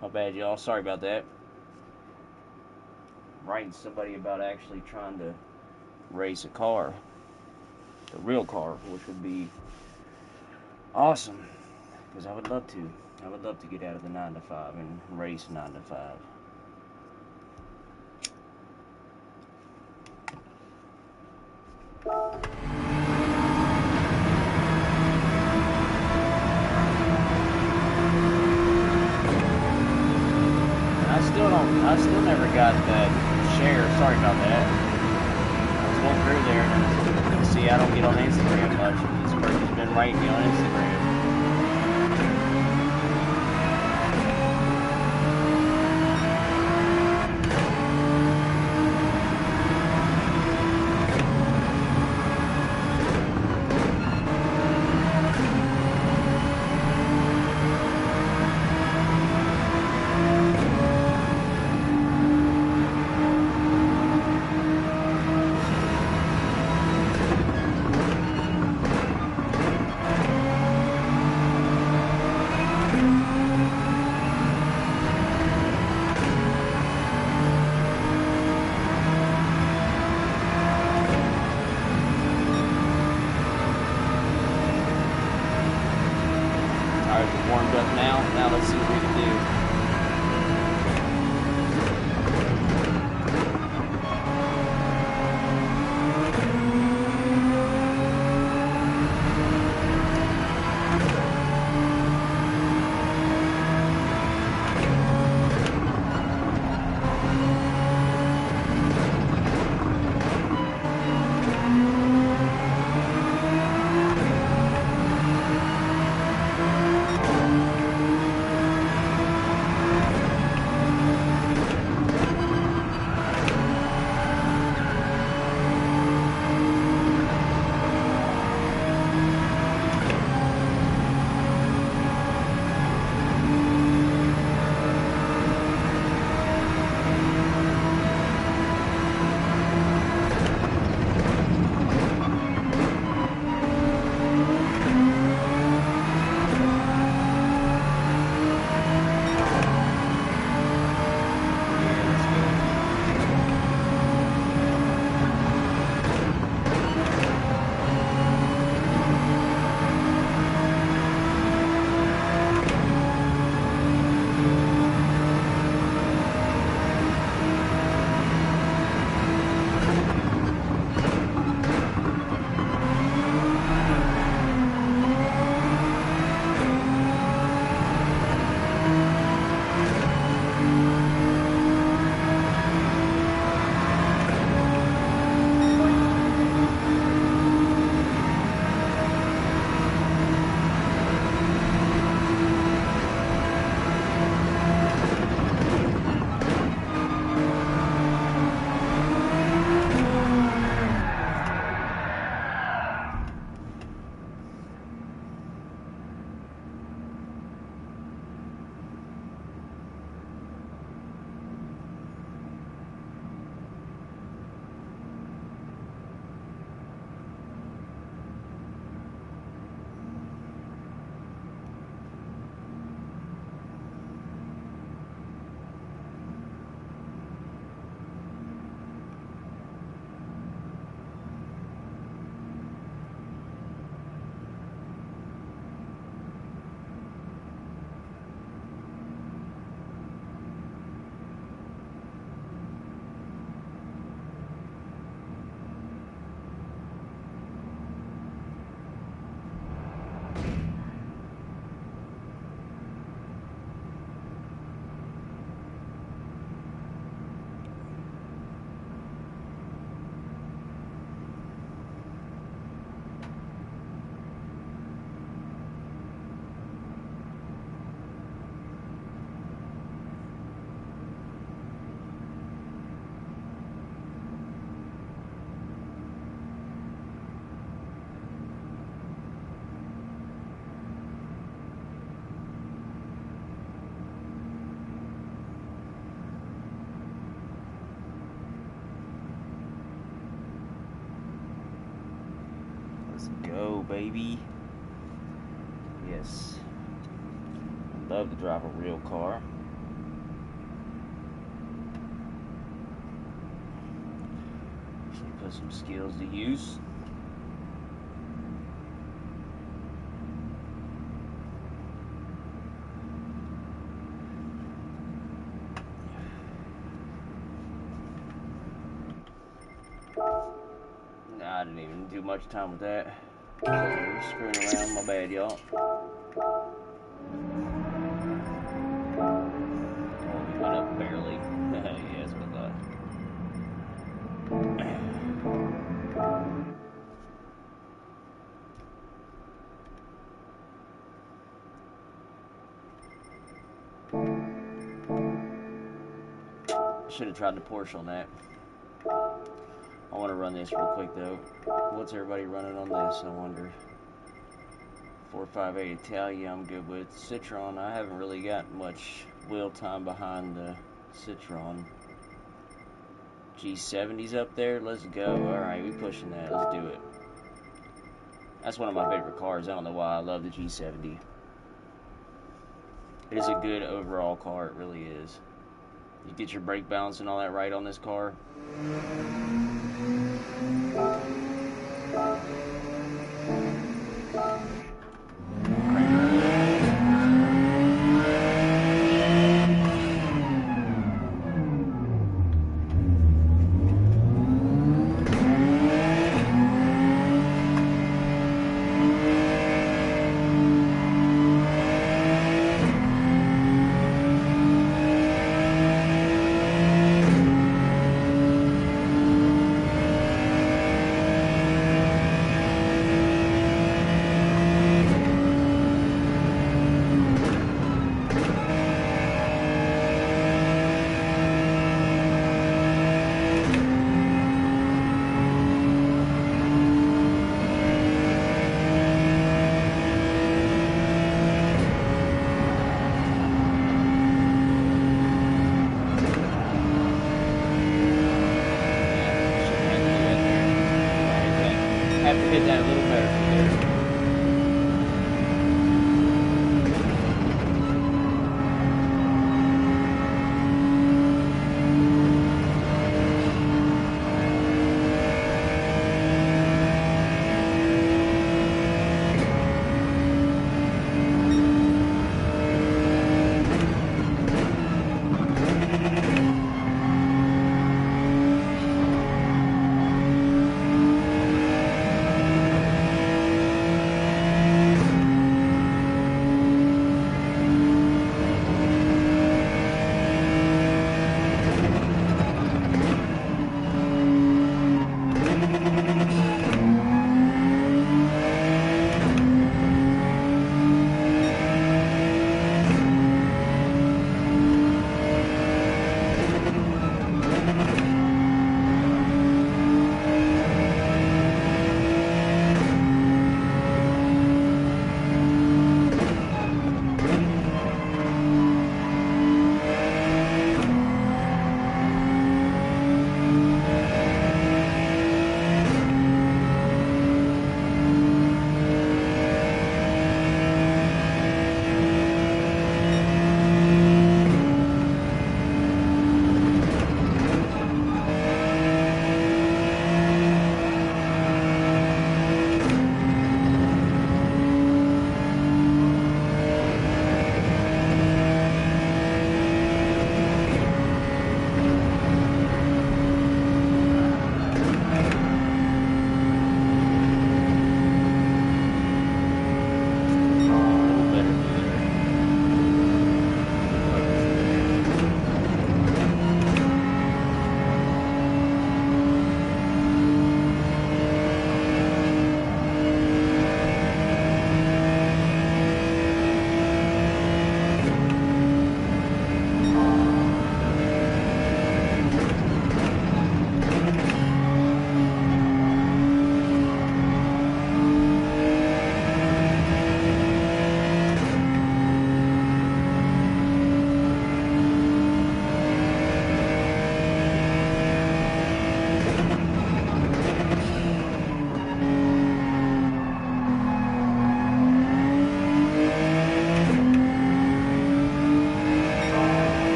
My bad, y'all. Sorry about that. Writing somebody about actually trying to race a car, a real car, which would be awesome. Because I would love to. I would love to get out of the 9 to 5 and race 9 to 5. I still never got that share. Sorry about that. I was going through there and you see I don't get on Instagram much. This person's been writing me on Instagram. Warmed up now. Now let's see what we can do. Go, baby. Yes. I love to drive a real car. Put some skills to use. Nah, I didn't even do much time with that. Screwing around, my bad, y'all. Oh, we went up barely. Yeah, that's what I thought. Should have tried the Porsche on that. I want to run this real quick though. What's everybody running on this, I wonder? 458 Italia I'm good with. Citron, I haven't really got much wheel time behind the Citron. G70's up there, let's go. Alright, we pushing that, let's do it. That's one of my favorite cars. I don't know why I love the G70. It is a good overall car, it really is. You get your brake balance and all that right on this car.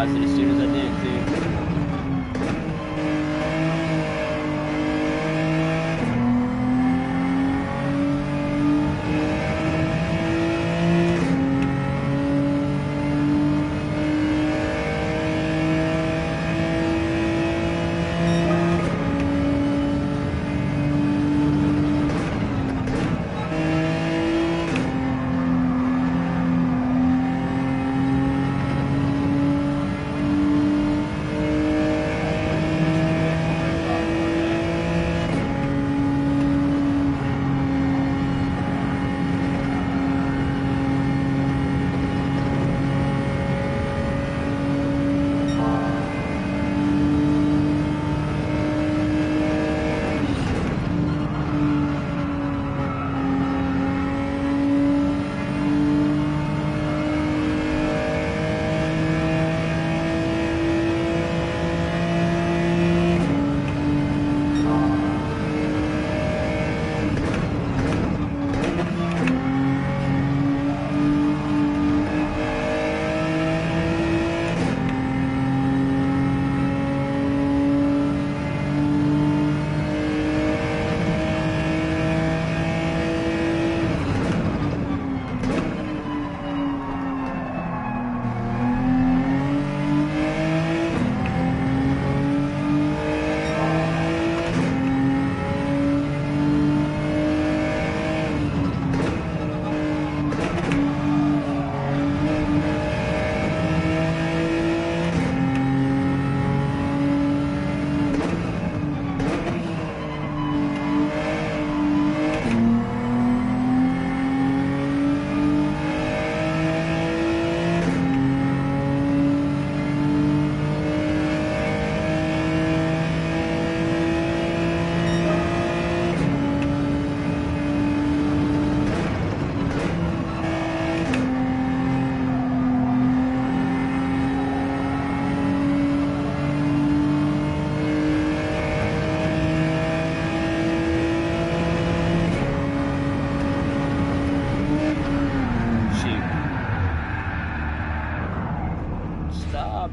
realized it as soon as I did, too.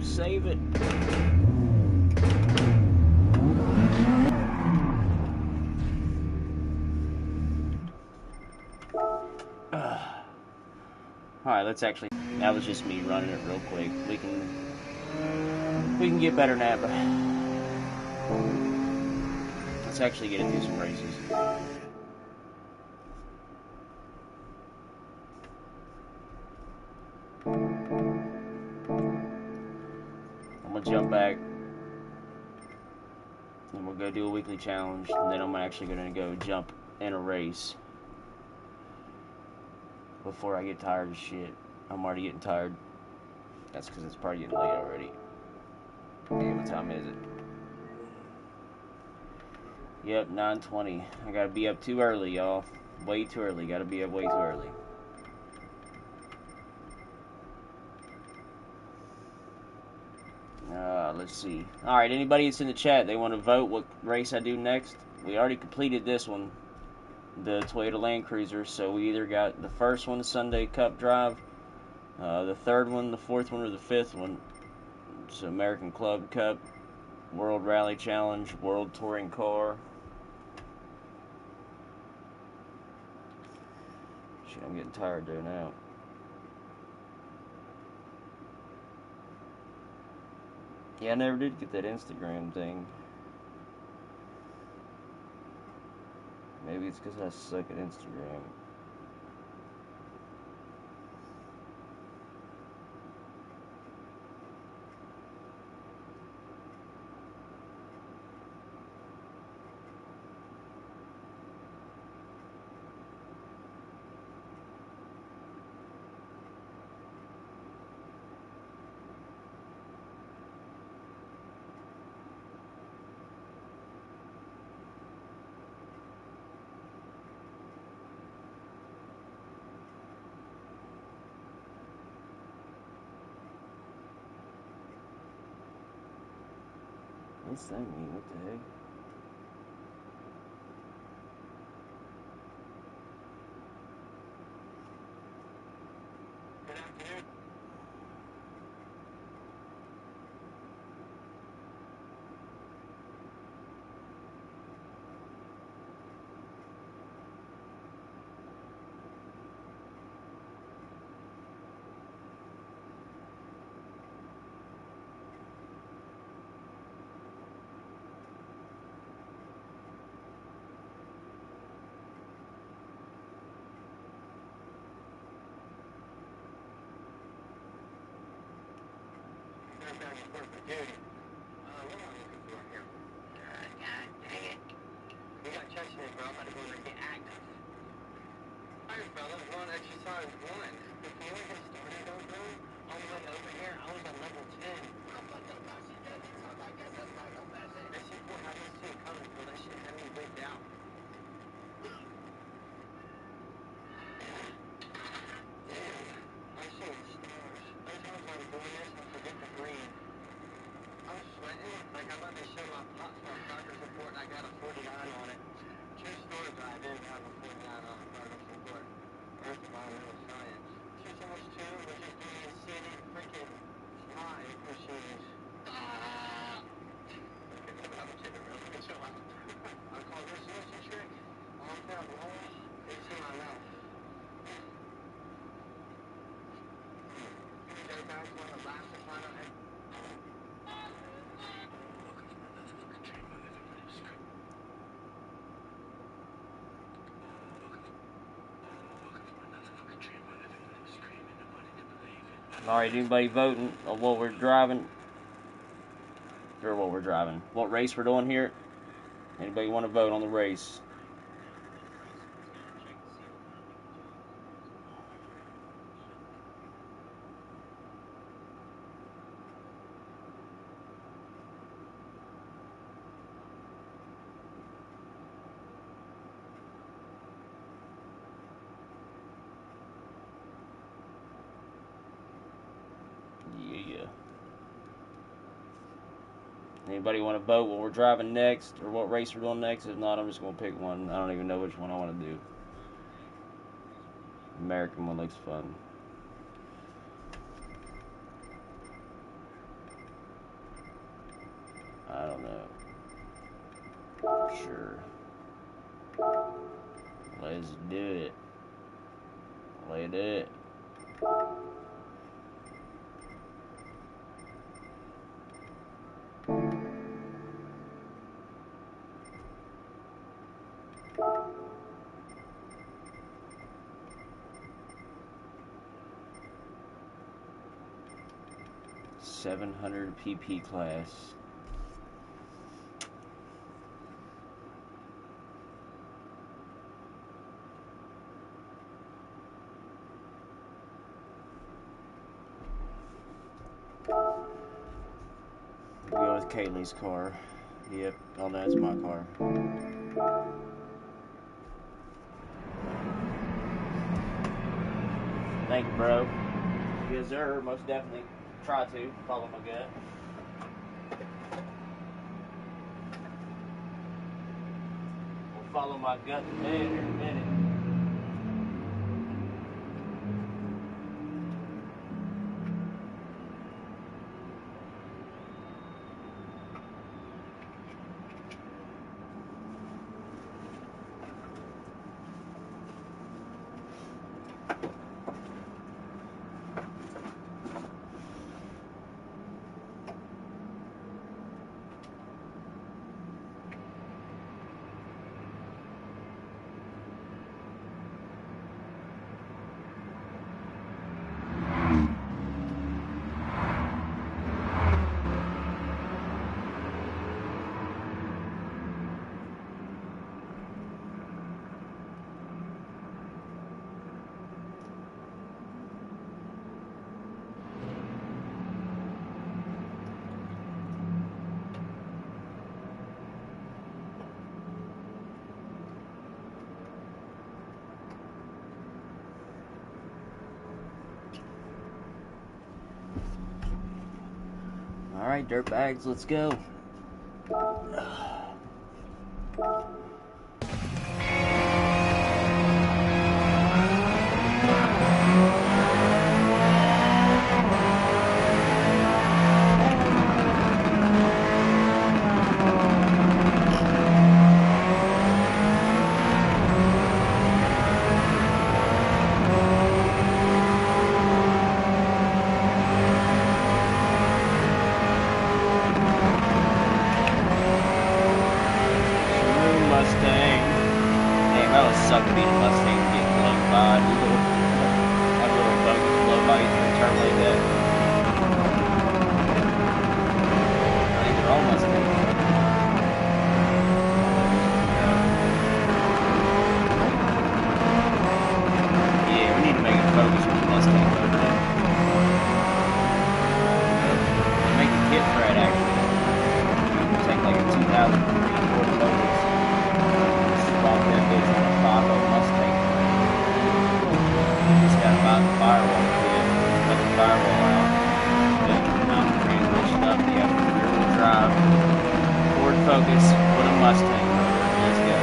Save it. Alright, let's actually... That was just me running it real quick. We can get better than that, but... Let's actually get into some races. I'm gonna jump back, and we'll go do a weekly challenge, and then I'm actually gonna go jump in a race before I get tired of shit. I'm already getting tired. That's because it's probably getting late already. Hey, what time is it? Yep, 9:20. I gotta be up too early, y'all. Way too early. Gotta be up way too early. Let's see. Alright, anybody that's in the chat, they want to vote what race I do next? We already completed this one, the Toyota Land Cruiser, so we either got the first one, the Sunday Cup Drive, the third one, the fourth one, or the fifth one. It's American Club Cup, World Rally Challenge, World Touring Car. Shit, I'm getting tired there now. Yeah, I never did get that Instagram thing. Maybe it's because I suck at Instagram. What's that mean? What the heck? dirtbag report for duty. What am I looking for here? God dang it. You got chest in, bro. I'm about to go in there and get active. Alright, fellas, we're on exercise 1. Before we get started, though, bro, on the way over here, I was at level 10. I'm fucking about you, dude. It's not like this. That's not no message. That shit, boy, I didn't see it coming, bro. That shit had me wigged out. I'm seeing stars. Sometimes I'm doing this, I forget to breathe. I'm sweating like I'm about to show my pop star progress report and I got a 49 on it. True story, but I didn't have a 49 on a progress report. Earth environmental science. Too much too, we're just doing a city freaking slide machines. Okay, I'm kidding, bro. Chill out. I call this a trick. All that roll, it's in my mouth. Dirtbags want to laugh to find out. Alright, anybody voting on what we're driving? Or what we're driving? What race we're doing here? Anybody want to vote on the race? Yeah. Anybody want to vote what we're driving next or what race we're doing next? If not, I'm just going to pick one. I don't even know which one I want to do. American one looks fun. I don't know. Sure. Let's do it. Let's do it. $700 PP class. Go with Kaylee's car. Yep. Oh, no, it's my car. Thank you, bro. Yes, sir. Most definitely. Try to follow my gut. We'll follow my gut in a minute. Alright, dirtbags, let's go. That would suck to be the Mustang and get blown by. Have a little bogus blow by you through a turn like that. Mustang motor in it. They make a kit for it actually. You take like a 2003 Ford Focus, swap that bitch on a 5.0 Mustang. Just gotta buy the firewall kit, cut the firewall out, mount the transmission up. You have a rear-wheel drive Ford Focus with a Mustang motor. Let's go.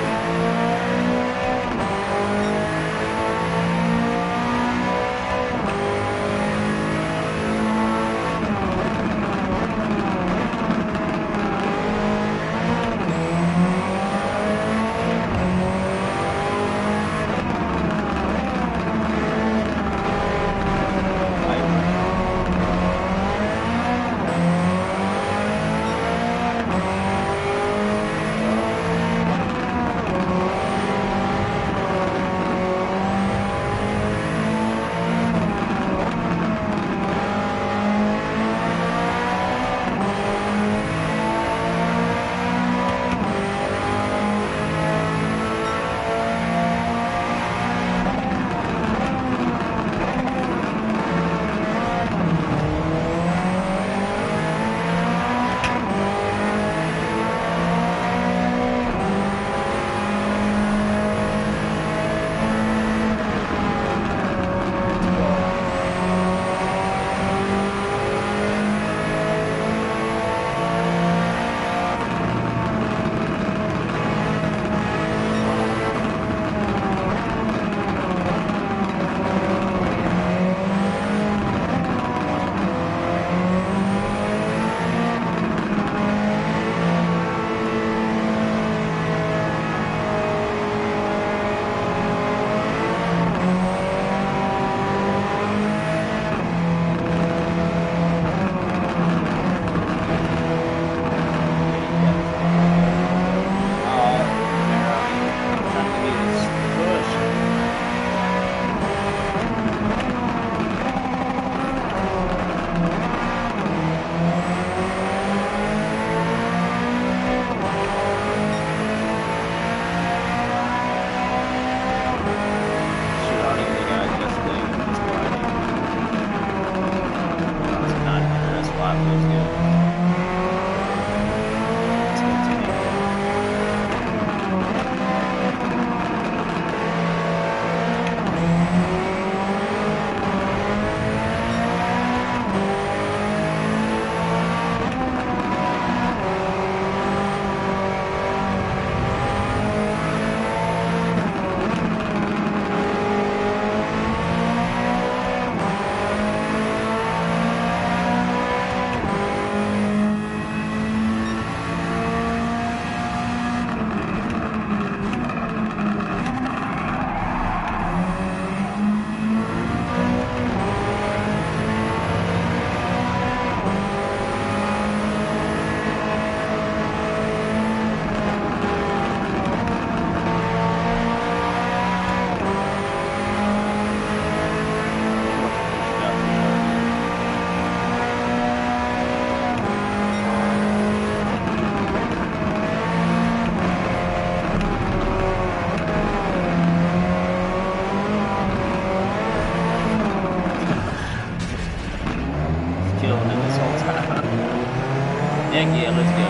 Heck yeah, let's go.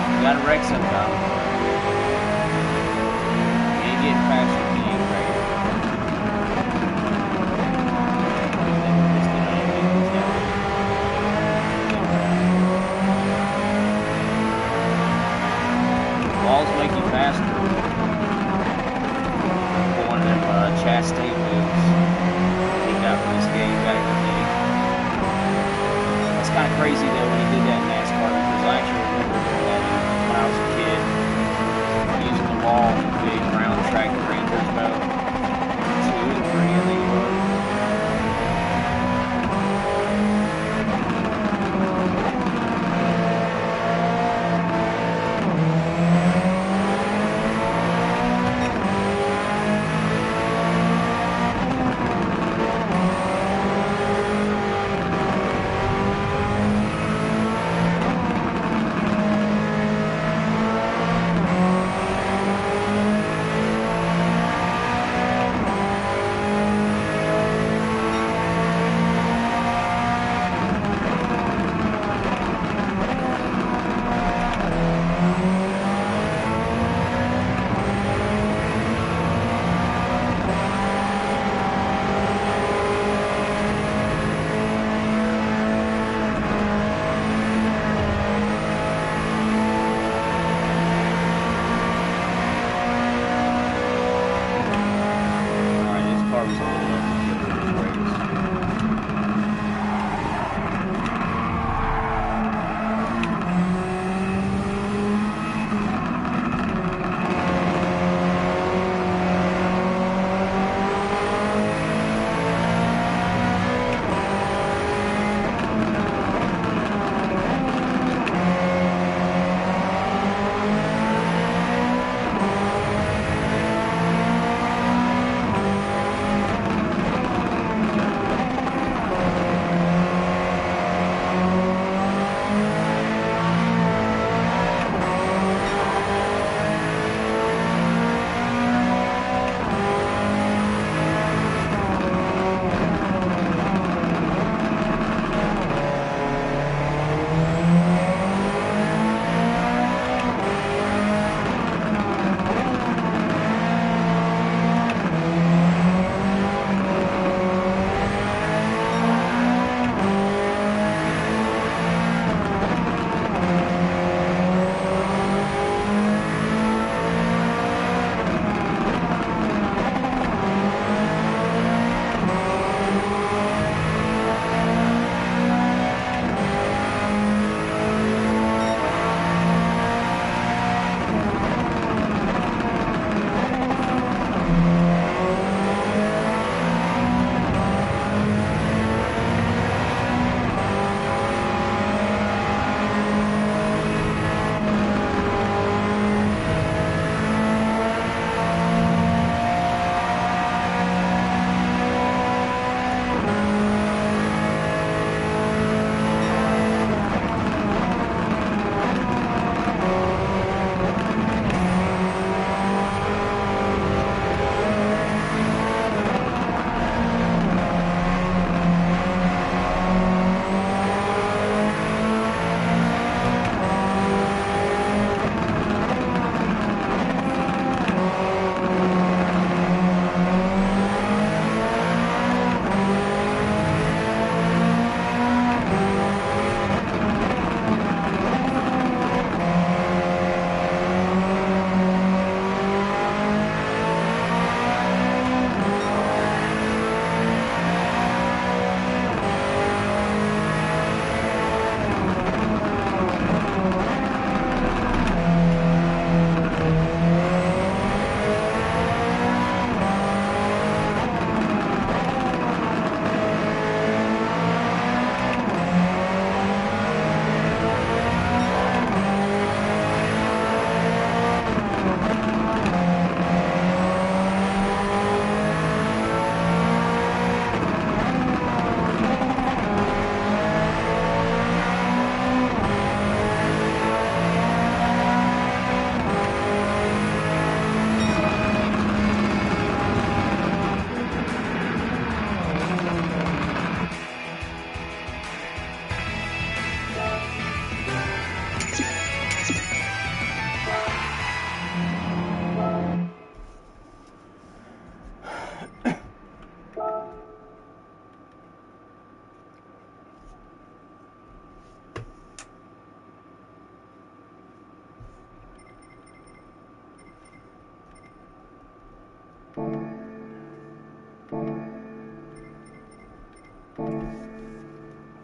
You gotta wreck sometime. You ain't getting faster if you ain't wrecking. Walls make you faster. For one of them chastain moves. Keep out for this game back in the day. It's kind of crazy though when he did that in NASCAR, because I actually remember doing that when I was a kid, using the wall in the big round track Gran Turismo 2 and 3, I think it was.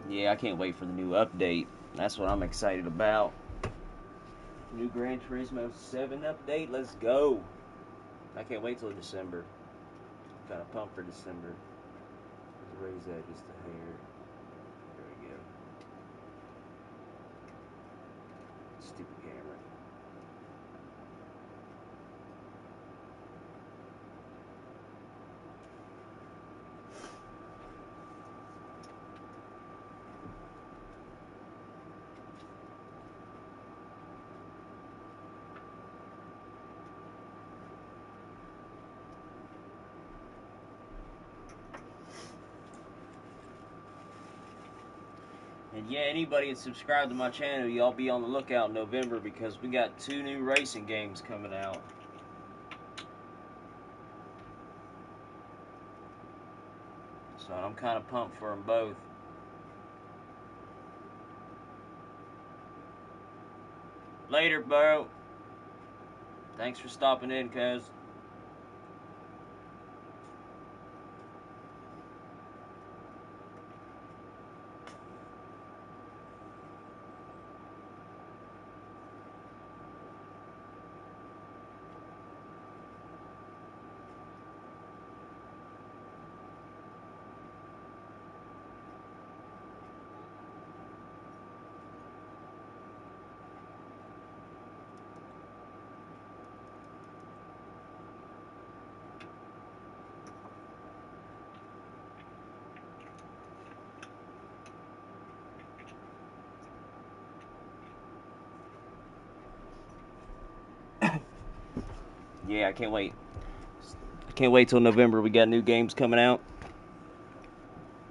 Yeah, I can't wait for the new update. That's what I'm excited about. New Gran Turismo 7 update. Let's go. I can't wait till December. Kind of pumped for December. Let's raise that just a hair. There we go. Stupid camera. And yeah, anybody that subscribed to my channel, y'all be on the lookout in November because we got 2 new racing games coming out. So I'm kind of pumped for them both. Later, bro. Thanks for stopping in, cuz. Yeah, I can't wait. I can't wait till November. We got new games coming out.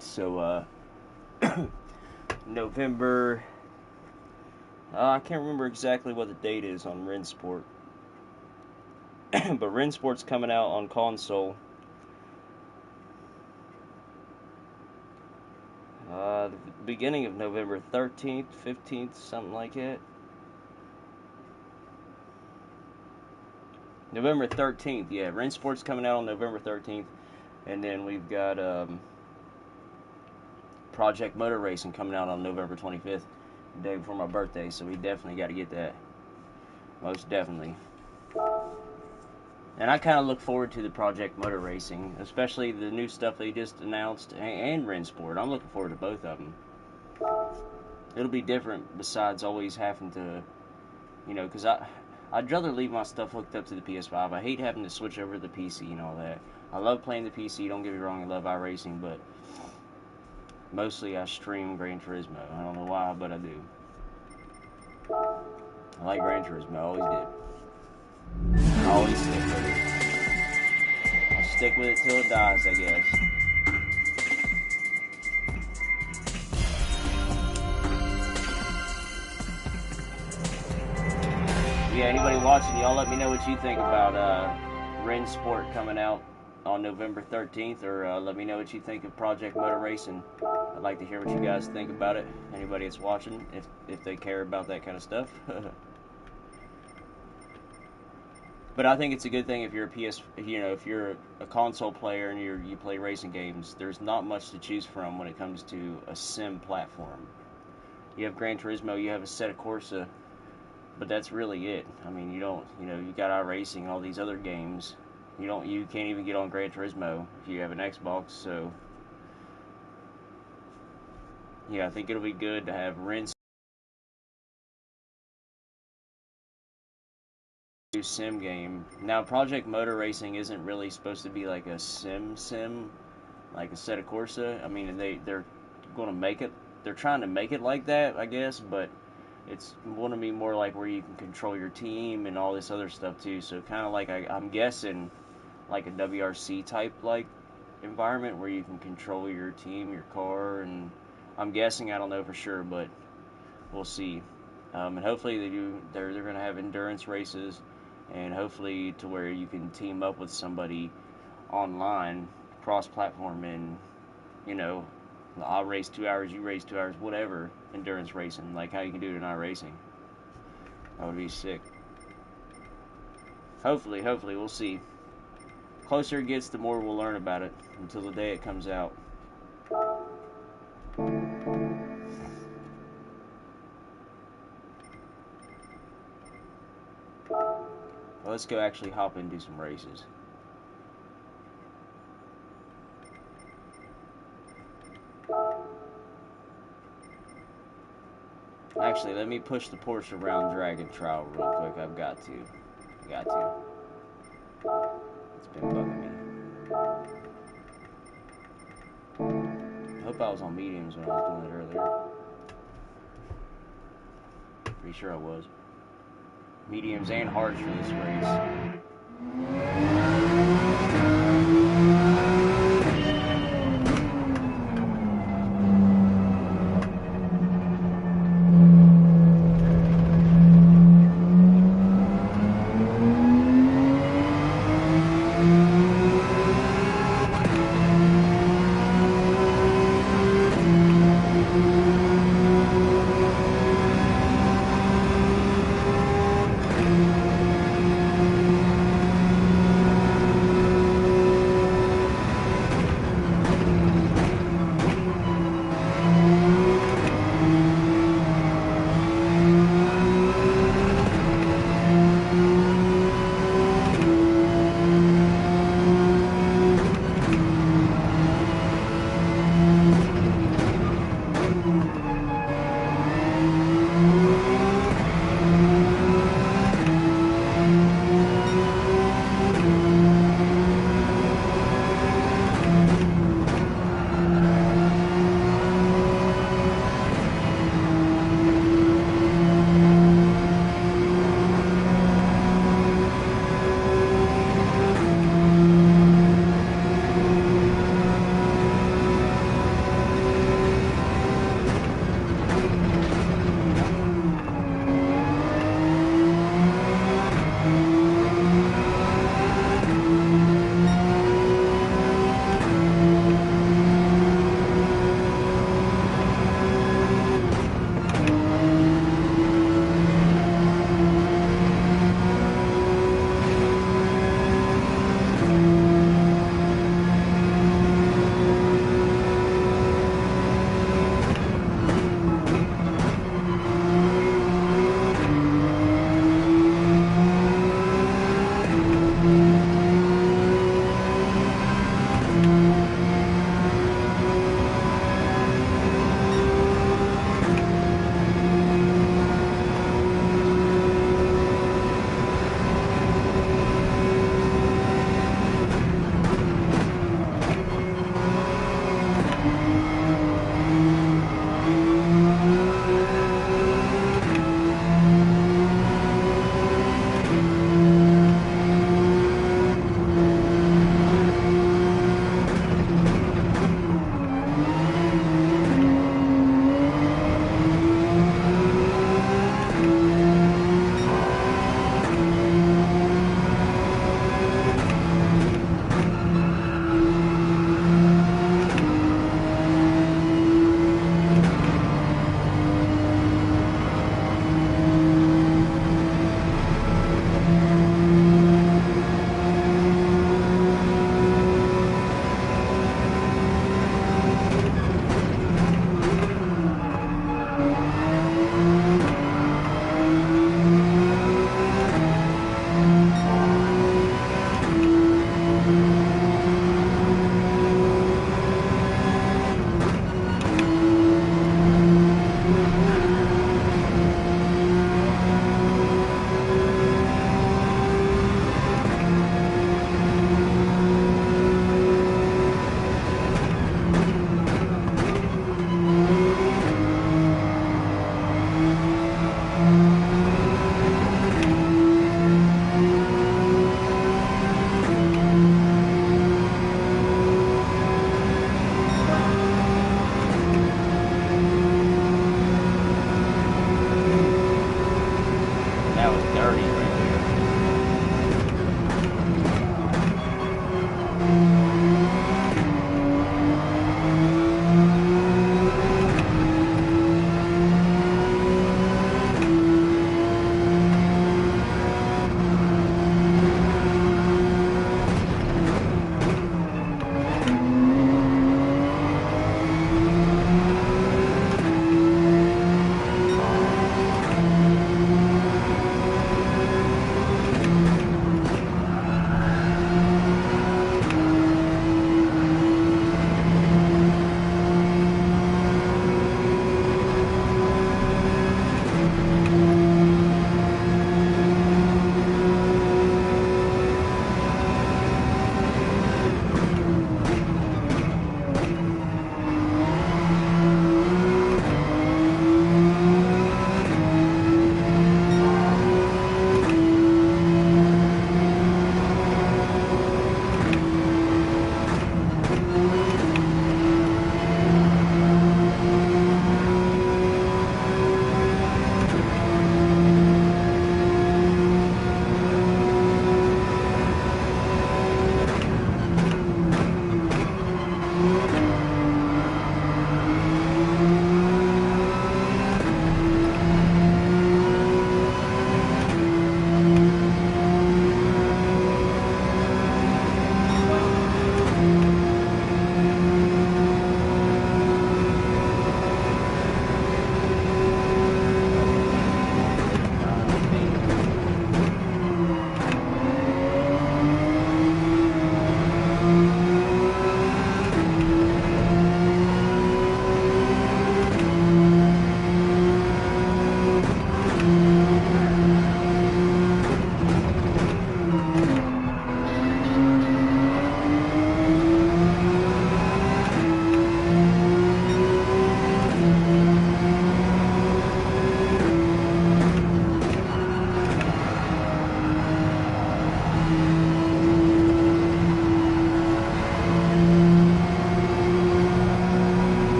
So, November. I can't remember exactly what the date is on Rensport. But Rensport's coming out on console. The beginning of November 13th, 15th, something like that. November 13th, yeah. Rensport's coming out on November 13th. And then we've got Project Motor Racing coming out on November 25th, the day before my birthday. So we definitely got to get that. Most definitely. And I kind of look forward to the Project Motor Racing, especially the new stuff they just announced, and Rensport. I'm looking forward to both of them. It'll be different besides always having to, because I'd rather leave my stuff hooked up to the PS5. I hate having to switch over to the PC and all that. I love playing the PC, don't get me wrong, I love iRacing, but mostly I stream Gran Turismo. I don't know why, but I do. I like Gran Turismo, I always did. I always stick with it. I'll stick with it till it dies, I guess. Yeah, anybody watching, y'all let me know what you think about Rensport coming out on November 13th, or let me know what you think of Project Motor Racing. I'd like to hear what you guys think about it. Anybody that's watching, if they care about that kind of stuff. But I think it's a good thing if you're a if you're a console player and you play racing games. There's not much to choose from when it comes to a sim platform. You have Gran Turismo, you have Assetto Corsa, but that's really it. I mean, you don't, you got iRacing, all these other games. You can't even get on Gran Turismo if you have an Xbox. So, yeah, I think it'll be good to have Rinse new sim game. Now, Project Motor Racing isn't really supposed to be like a sim, like Assetto Corsa. I mean, they're going to make it. They're trying to make it like that, I guess, but it's going to be more like where you can control your team and all this other stuff too. So kind of like I'm guessing like a WRC type like environment where you can control your team, your car, and I'm guessing, I don't know for sure, but we'll see. And hopefully they're going to have endurance races, and hopefully to where you can team up with somebody online, cross-platform, and I'll race 2 hours, you race 2 hours, whatever, endurance racing, like how you can do it in iRacing. That would be sick. Hopefully, we'll see. Closer it gets, the more we'll learn about it until the day it comes out. Well, let's go actually hop in and do some races. Actually, let me push the Porsche around Dragon Trial real quick. I've got to. Got to. It's been bugging me. I hope I was on mediums when I was doing it earlier. Pretty sure I was. Mediums and hards for this race.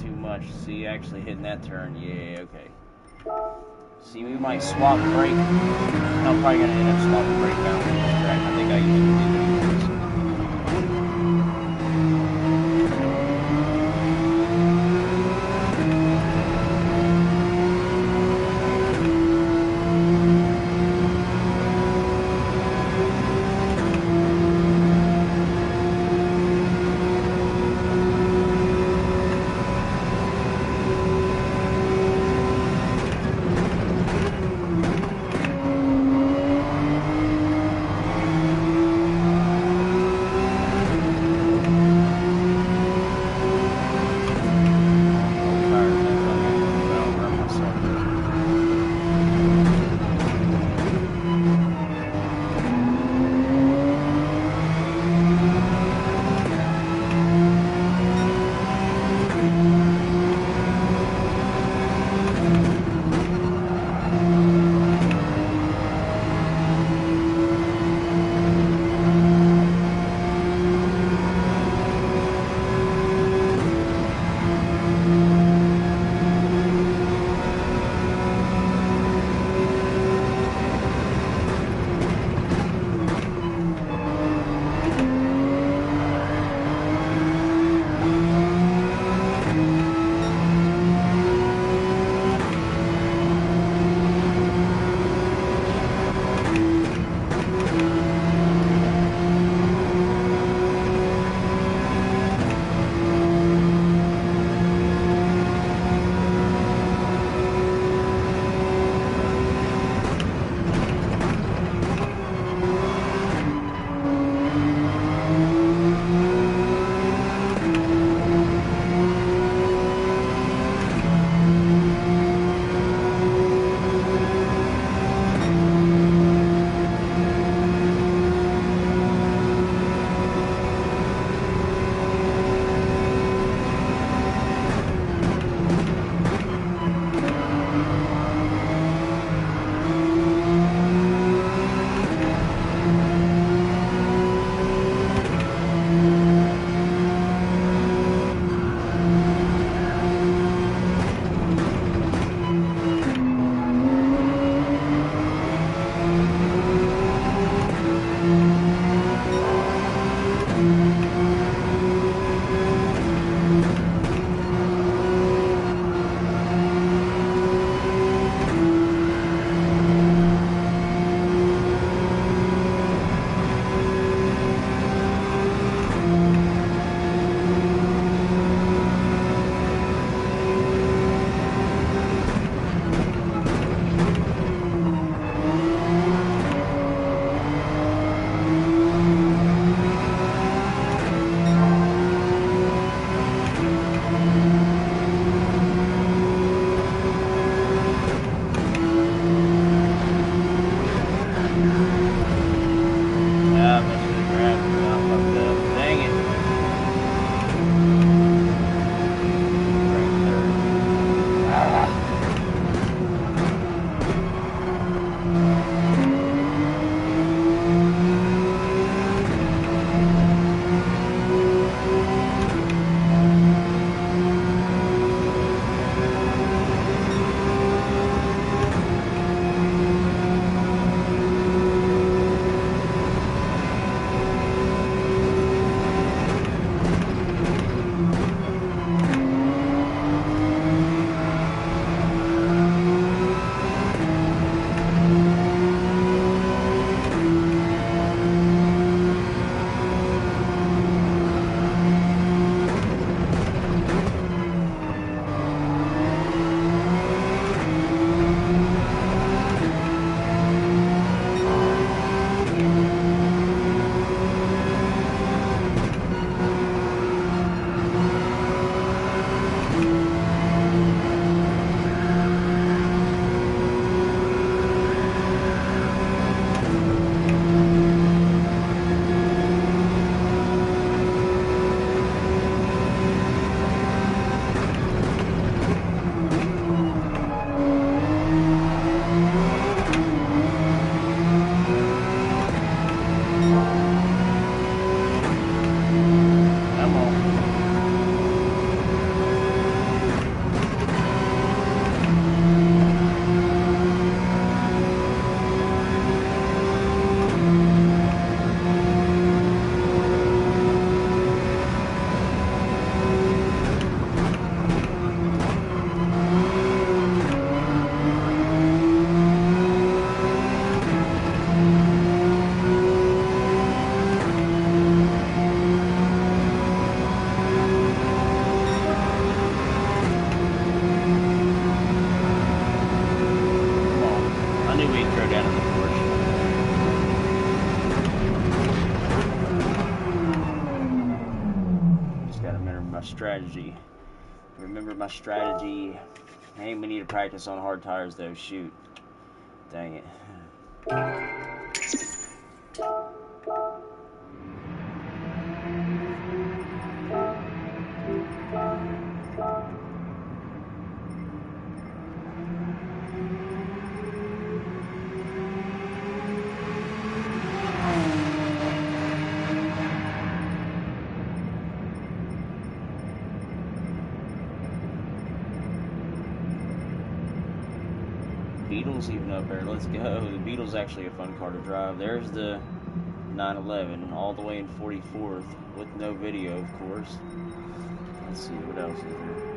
too much. See, actually hitting that turn. Yeah, okay. See, we might swap brake. I'm probably gonna end up swapping brake balance on this track. I think I usually do that. strategy. Remember my strategy. Hey, we need to practice on hard tires though. Shoot. Dang it. Beetle's even up there. Let's go. The Beetle's actually a fun car to drive. There's the 911 all the way in 44th with no video, of course. Let's see, what else is there?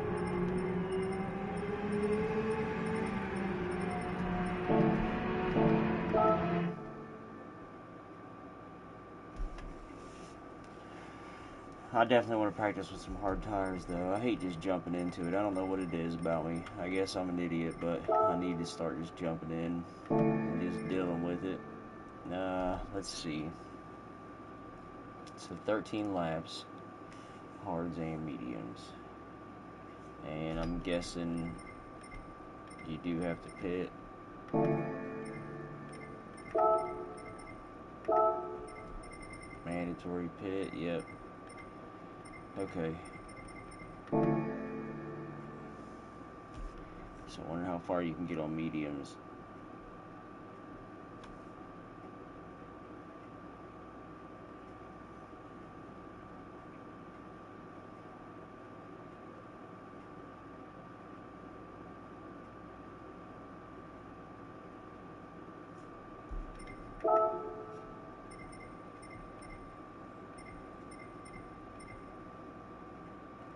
I definitely want to practice with some hard tires, though. I hate just jumping into it. I don't know what it is about me. I guess I'm an idiot, but I need to start just jumping in and just dealing with it. Let's see. So 13 laps, hards and mediums. And I'm guessing you do have to pit. Mandatory pit, yep. Okay. So I wonder how far you can get on mediums.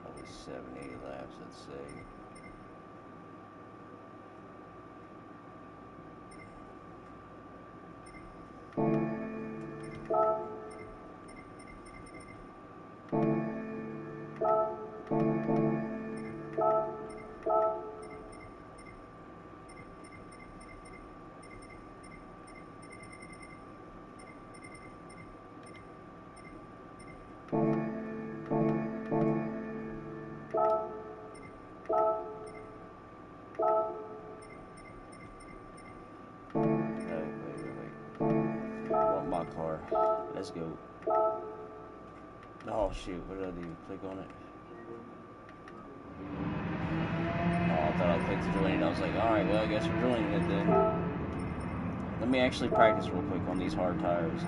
Probably 7-8 laps, let's say. My car. Let's go. Oh shoot, what did I do? Click on it. Oh, I thought I clicked to join it. I was like, alright, well I guess we're joining it then. Let me actually practice real quick on these hard tires.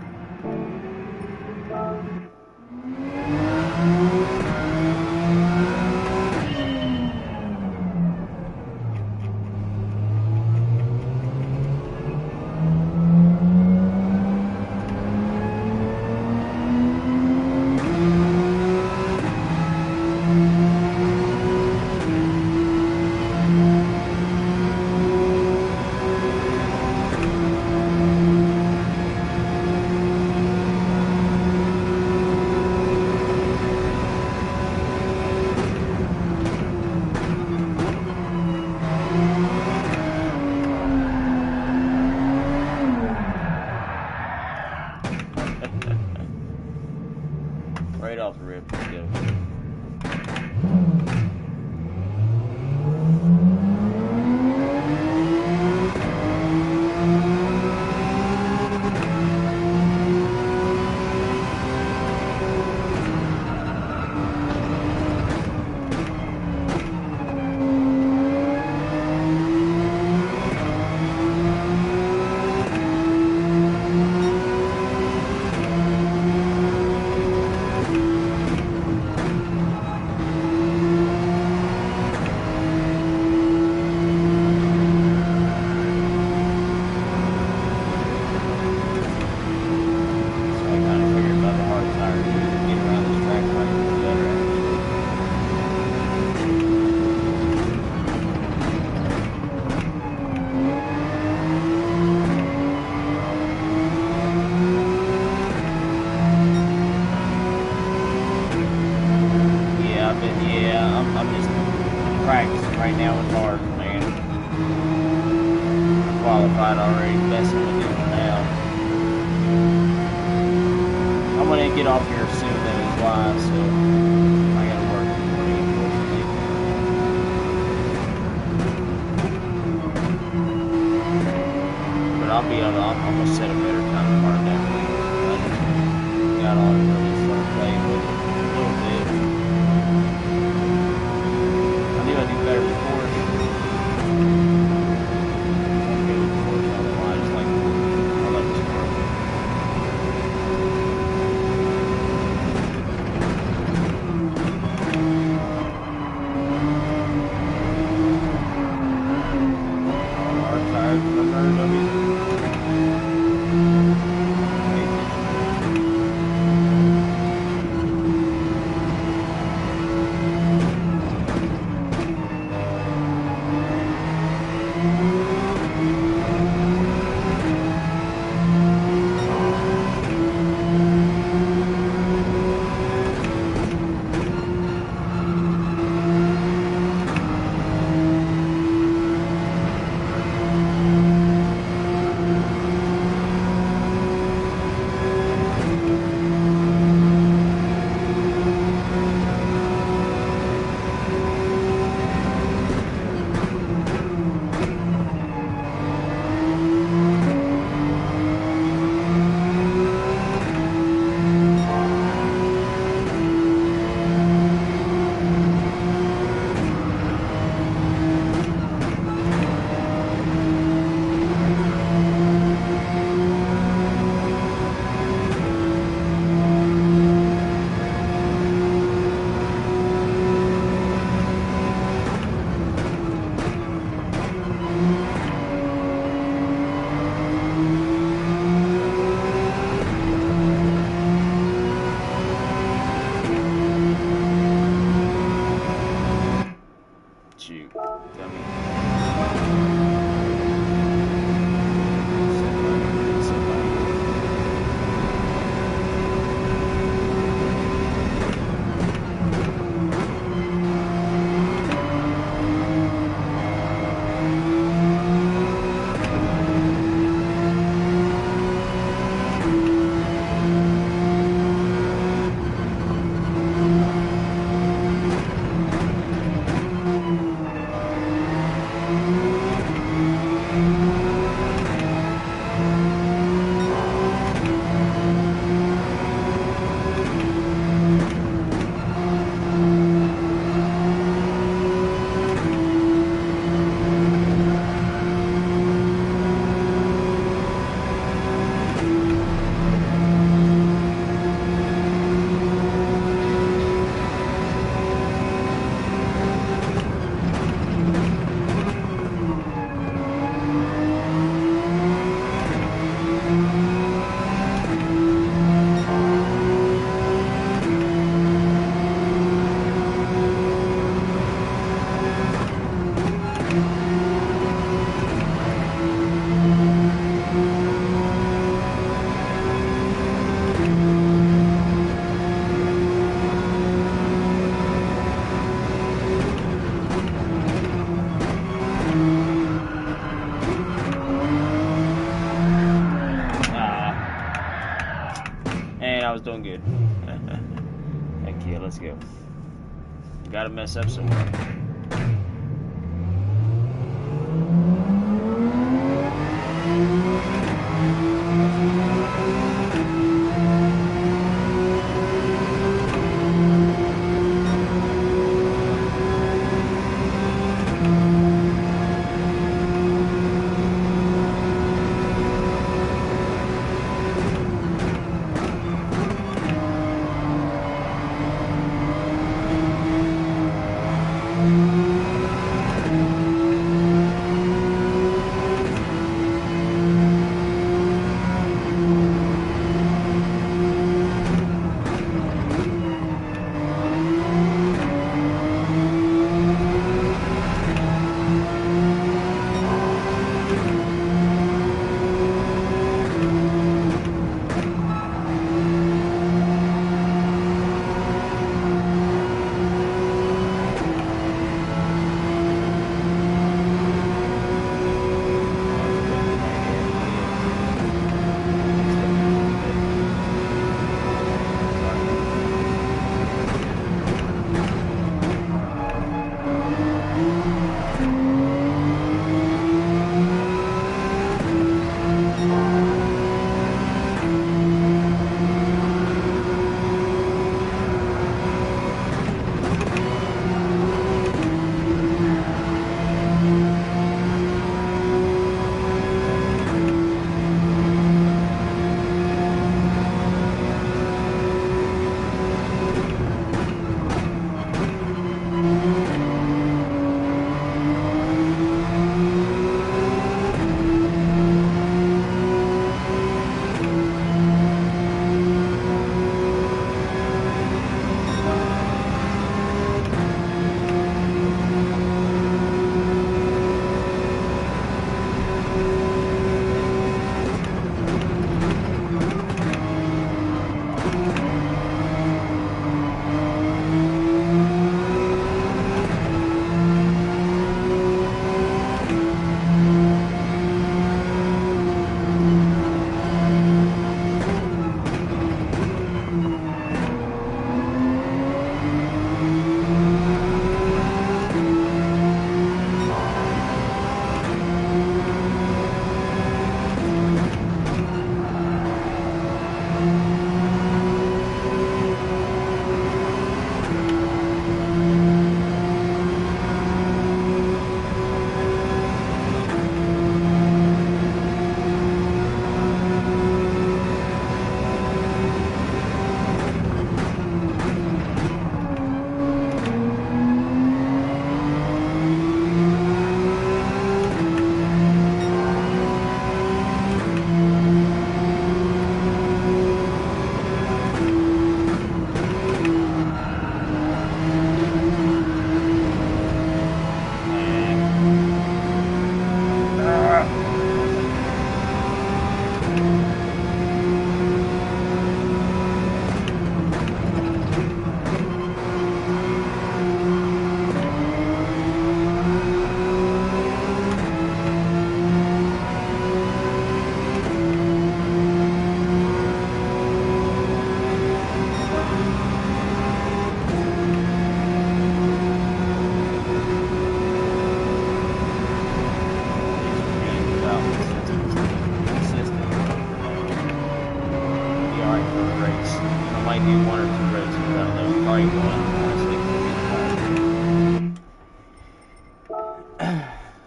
Right off the rip, let's go. I'm just practicing right now with hard, man. I'm qualified already, messing with it now. I'm gonna get off here soon, that is why, so I gotta work in the morning I'll be able to, I'm gonna set a better time tomorrow, definitely. I just got on and really started playing with it a little bit. I knew I'd do better before. I'm good with Porsche, I don't know why, I like this car. Archive, remember, shoot, dummy. And I was doing good. Heck yeah, let's go. Gotta mess up somewhere.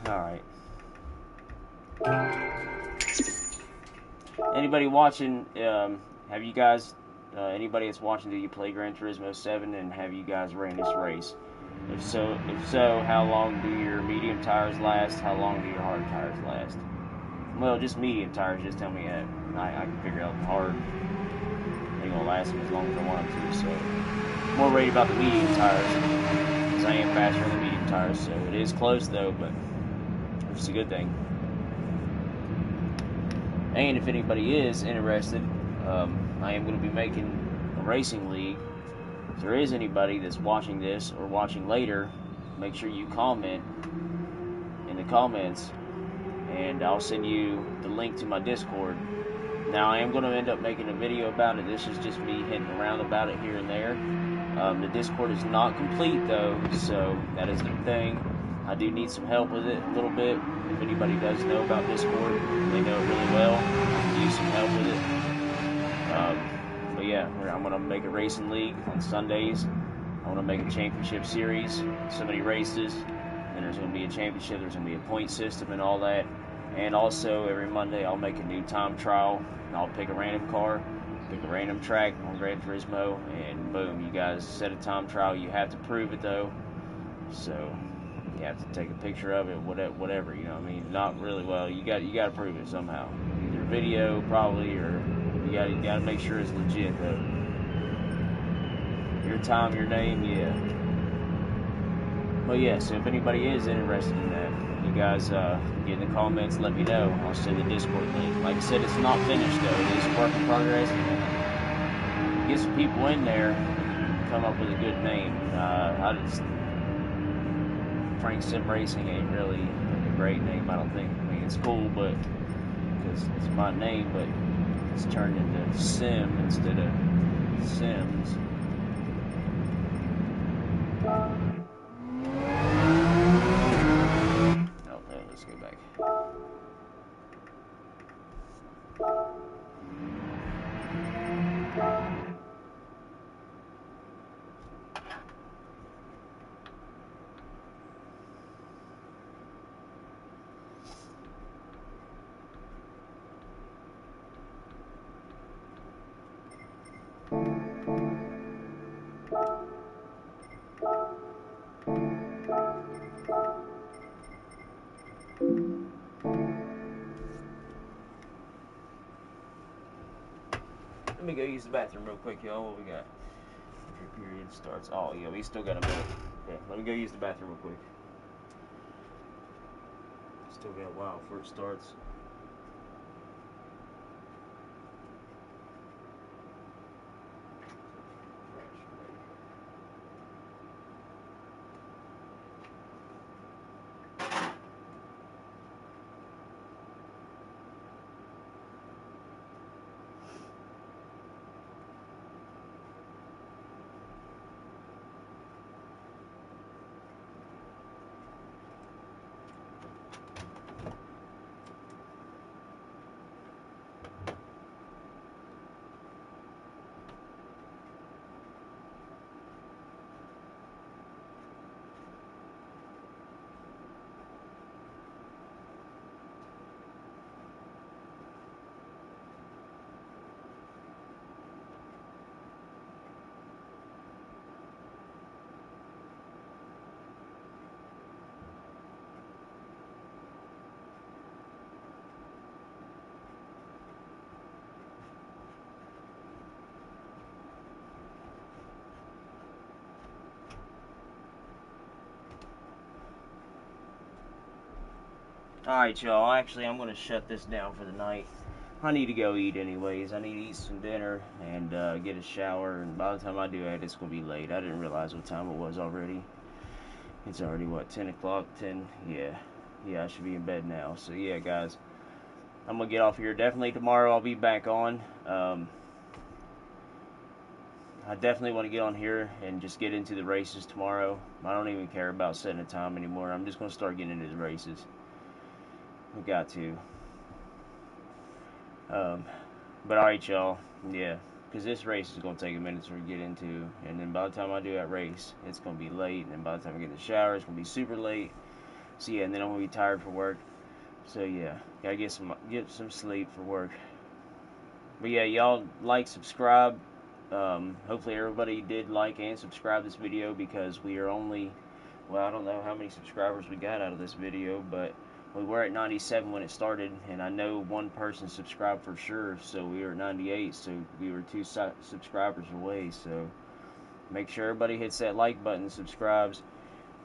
Alright. Anybody watching, have you guys, anybody that's watching, do you play Gran Turismo 7, and have you guys ran this race? If so, how long do your medium tires last? How long do your hard tires last? Well, just medium tires, just tell me that. I can figure out the hard. They're going to last them as long as I want them to, so. I'm more worried about the medium tires, because I am faster on the medium tires, so it is close though, but it's a good thing. And if anybody is interested, I am going to be making a racing league. If there is anybody that's watching this or watching later, make sure you comment in the comments, and I'll send you the link to my Discord. Now, I am going to end up making a video about it. This is just me hitting around about it here and there. The Discord is not complete, though, so that is the thing. I do need some help with it a little bit. If anybody does know about Discord, they know it really well. I can use some help with it. But yeah, I'm going to make a racing league on Sundays. I want to make a championship series, so many races. Then there's going to be a championship. There's going to be a point system and all that. And also, every Monday, I'll make a new time trial. And I'll pick a random car, pick a random track on Gran Turismo, and boom, you guys set a time trial. You have to prove it, though. So you have to take a picture of it, whatever, you know what I mean? Not really, well, you got to prove it somehow. Either video, probably, or you got to make sure it's legit, though. Your time, your name, yeah. Well, yeah, so if anybody is interested in that, you guys get in the comments, let me know. I'll send the Discord link. Like I said, it's not finished, though. It is a work in progress. Get some people in there, come up with a good name. Frank Sim Racing ain't really a great name, I don't think. I mean, it's cool, but because it's my name, but it's turned into Sim instead of Sims. Okay, let's go back. Let me go use the bathroom real quick, y'all. What we got? Your period starts. Oh, yeah, we still got a minute. Okay, let me go use the bathroom real quick. Still got a while before it starts. Alright, y'all. Actually, I'm going to shut this down for the night. I need to go eat anyways. I need to eat some dinner and get a shower. And by the time I do that, it's going to be late. I didn't realize what time it was already. It's already, what, 10 o'clock? 10? Yeah. Yeah, I should be in bed now. So, yeah, guys. I'm going to get off here. Definitely tomorrow I'll be back on. I definitely want to get on here and just get into the races tomorrow. I don't even care about setting a time anymore. I'm just going to start getting into the races. We got to. But alright, y'all. Yeah. Because this race is going to take a minute to get into. And then by the time I do that race, it's going to be late. And then by the time I get in the shower, it's going to be super late. So yeah, and then I'm gonna be tired for work. So yeah, gotta get some sleep for work. But yeah, y'all like, subscribe. Hopefully everybody did like and subscribe this video, because we are only, well, I don't know how many subscribers we got out of this video, but we were at 97 when it started, and I know one person subscribed for sure, so we were at 98, so we were 2 subscribers away. So make sure everybody hits that like button, subscribes,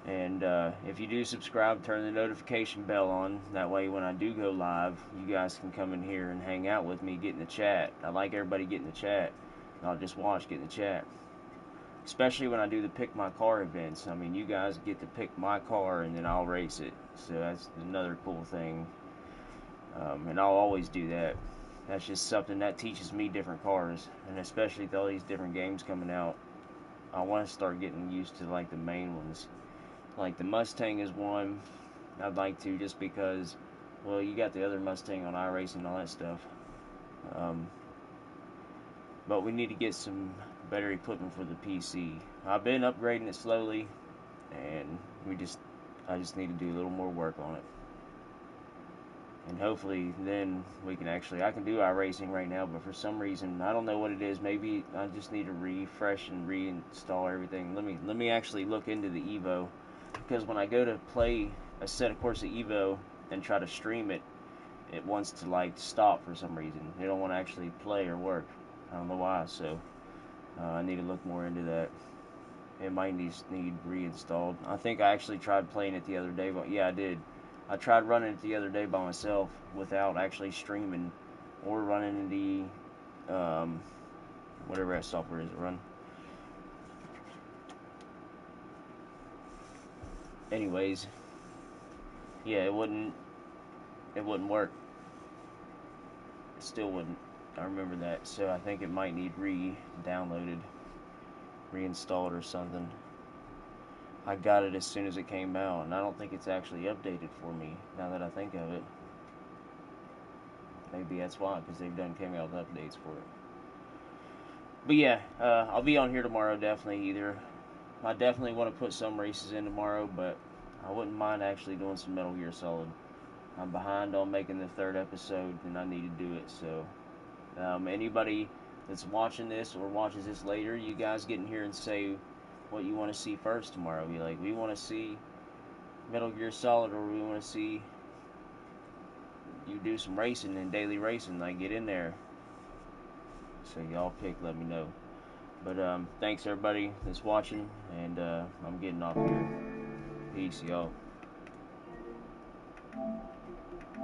and if you do subscribe, turn the notification bell on. That way when I do go live, you guys can come in here and hang out with me, get in the chat. I like everybody getting in the chat. Not just watch, get in the chat. Especially when I do the pick my car events. I mean, you guys get to pick my car and then I'll race it. So that's another cool thing. And I'll always do that. That's just something that teaches me different cars. And especially with all these different games coming out, I want to start getting used to like the main ones. Like the Mustang is one I'd like to, just because, well, you got the other Mustang on iRacing and all that stuff. But we need to get some better equipment for the PC. I've been upgrading it slowly, and I just need to do a little more work on it. And hopefully then we can actually, I can do iRacing right now, but for some reason, I don't know what it is. Maybe I just need to refresh and reinstall everything. Let me actually look into the Evo, because when I go to play a set of course of Evo and try to stream it, it wants to like stop for some reason. It don't want to actually play or work. I don't know why. So I need to look more into that. It might need reinstalled. I think I actually tried playing it the other day, but yeah, I did. I tried running it the other day by myself without actually streaming or running the whatever that software is to run. Anyways, yeah, it wouldn't work. It still wouldn't. I remember that. So I think it might need re-downloaded, reinstalled or something. I got it as soon as it came out, and I don't think it's actually updated for me, now that I think of it. Maybe that's why, because they've done came out with updates for it. But yeah, I'll be on here tomorrow, definitely. I definitely want to put some races in tomorrow, but I wouldn't mind actually doing some Metal Gear Solid. I'm behind on making the 3rd episode, and I need to do it. So anybody that's watching this or watches this later, you guys get in here and say what you want to see first tomorrow. Be like, we want to see Metal Gear Solid, or we want to see you do some racing and daily racing. Like, get in there. So y'all pick, let me know. But thanks everybody that's watching, and I'm getting off here. Peace, y'all.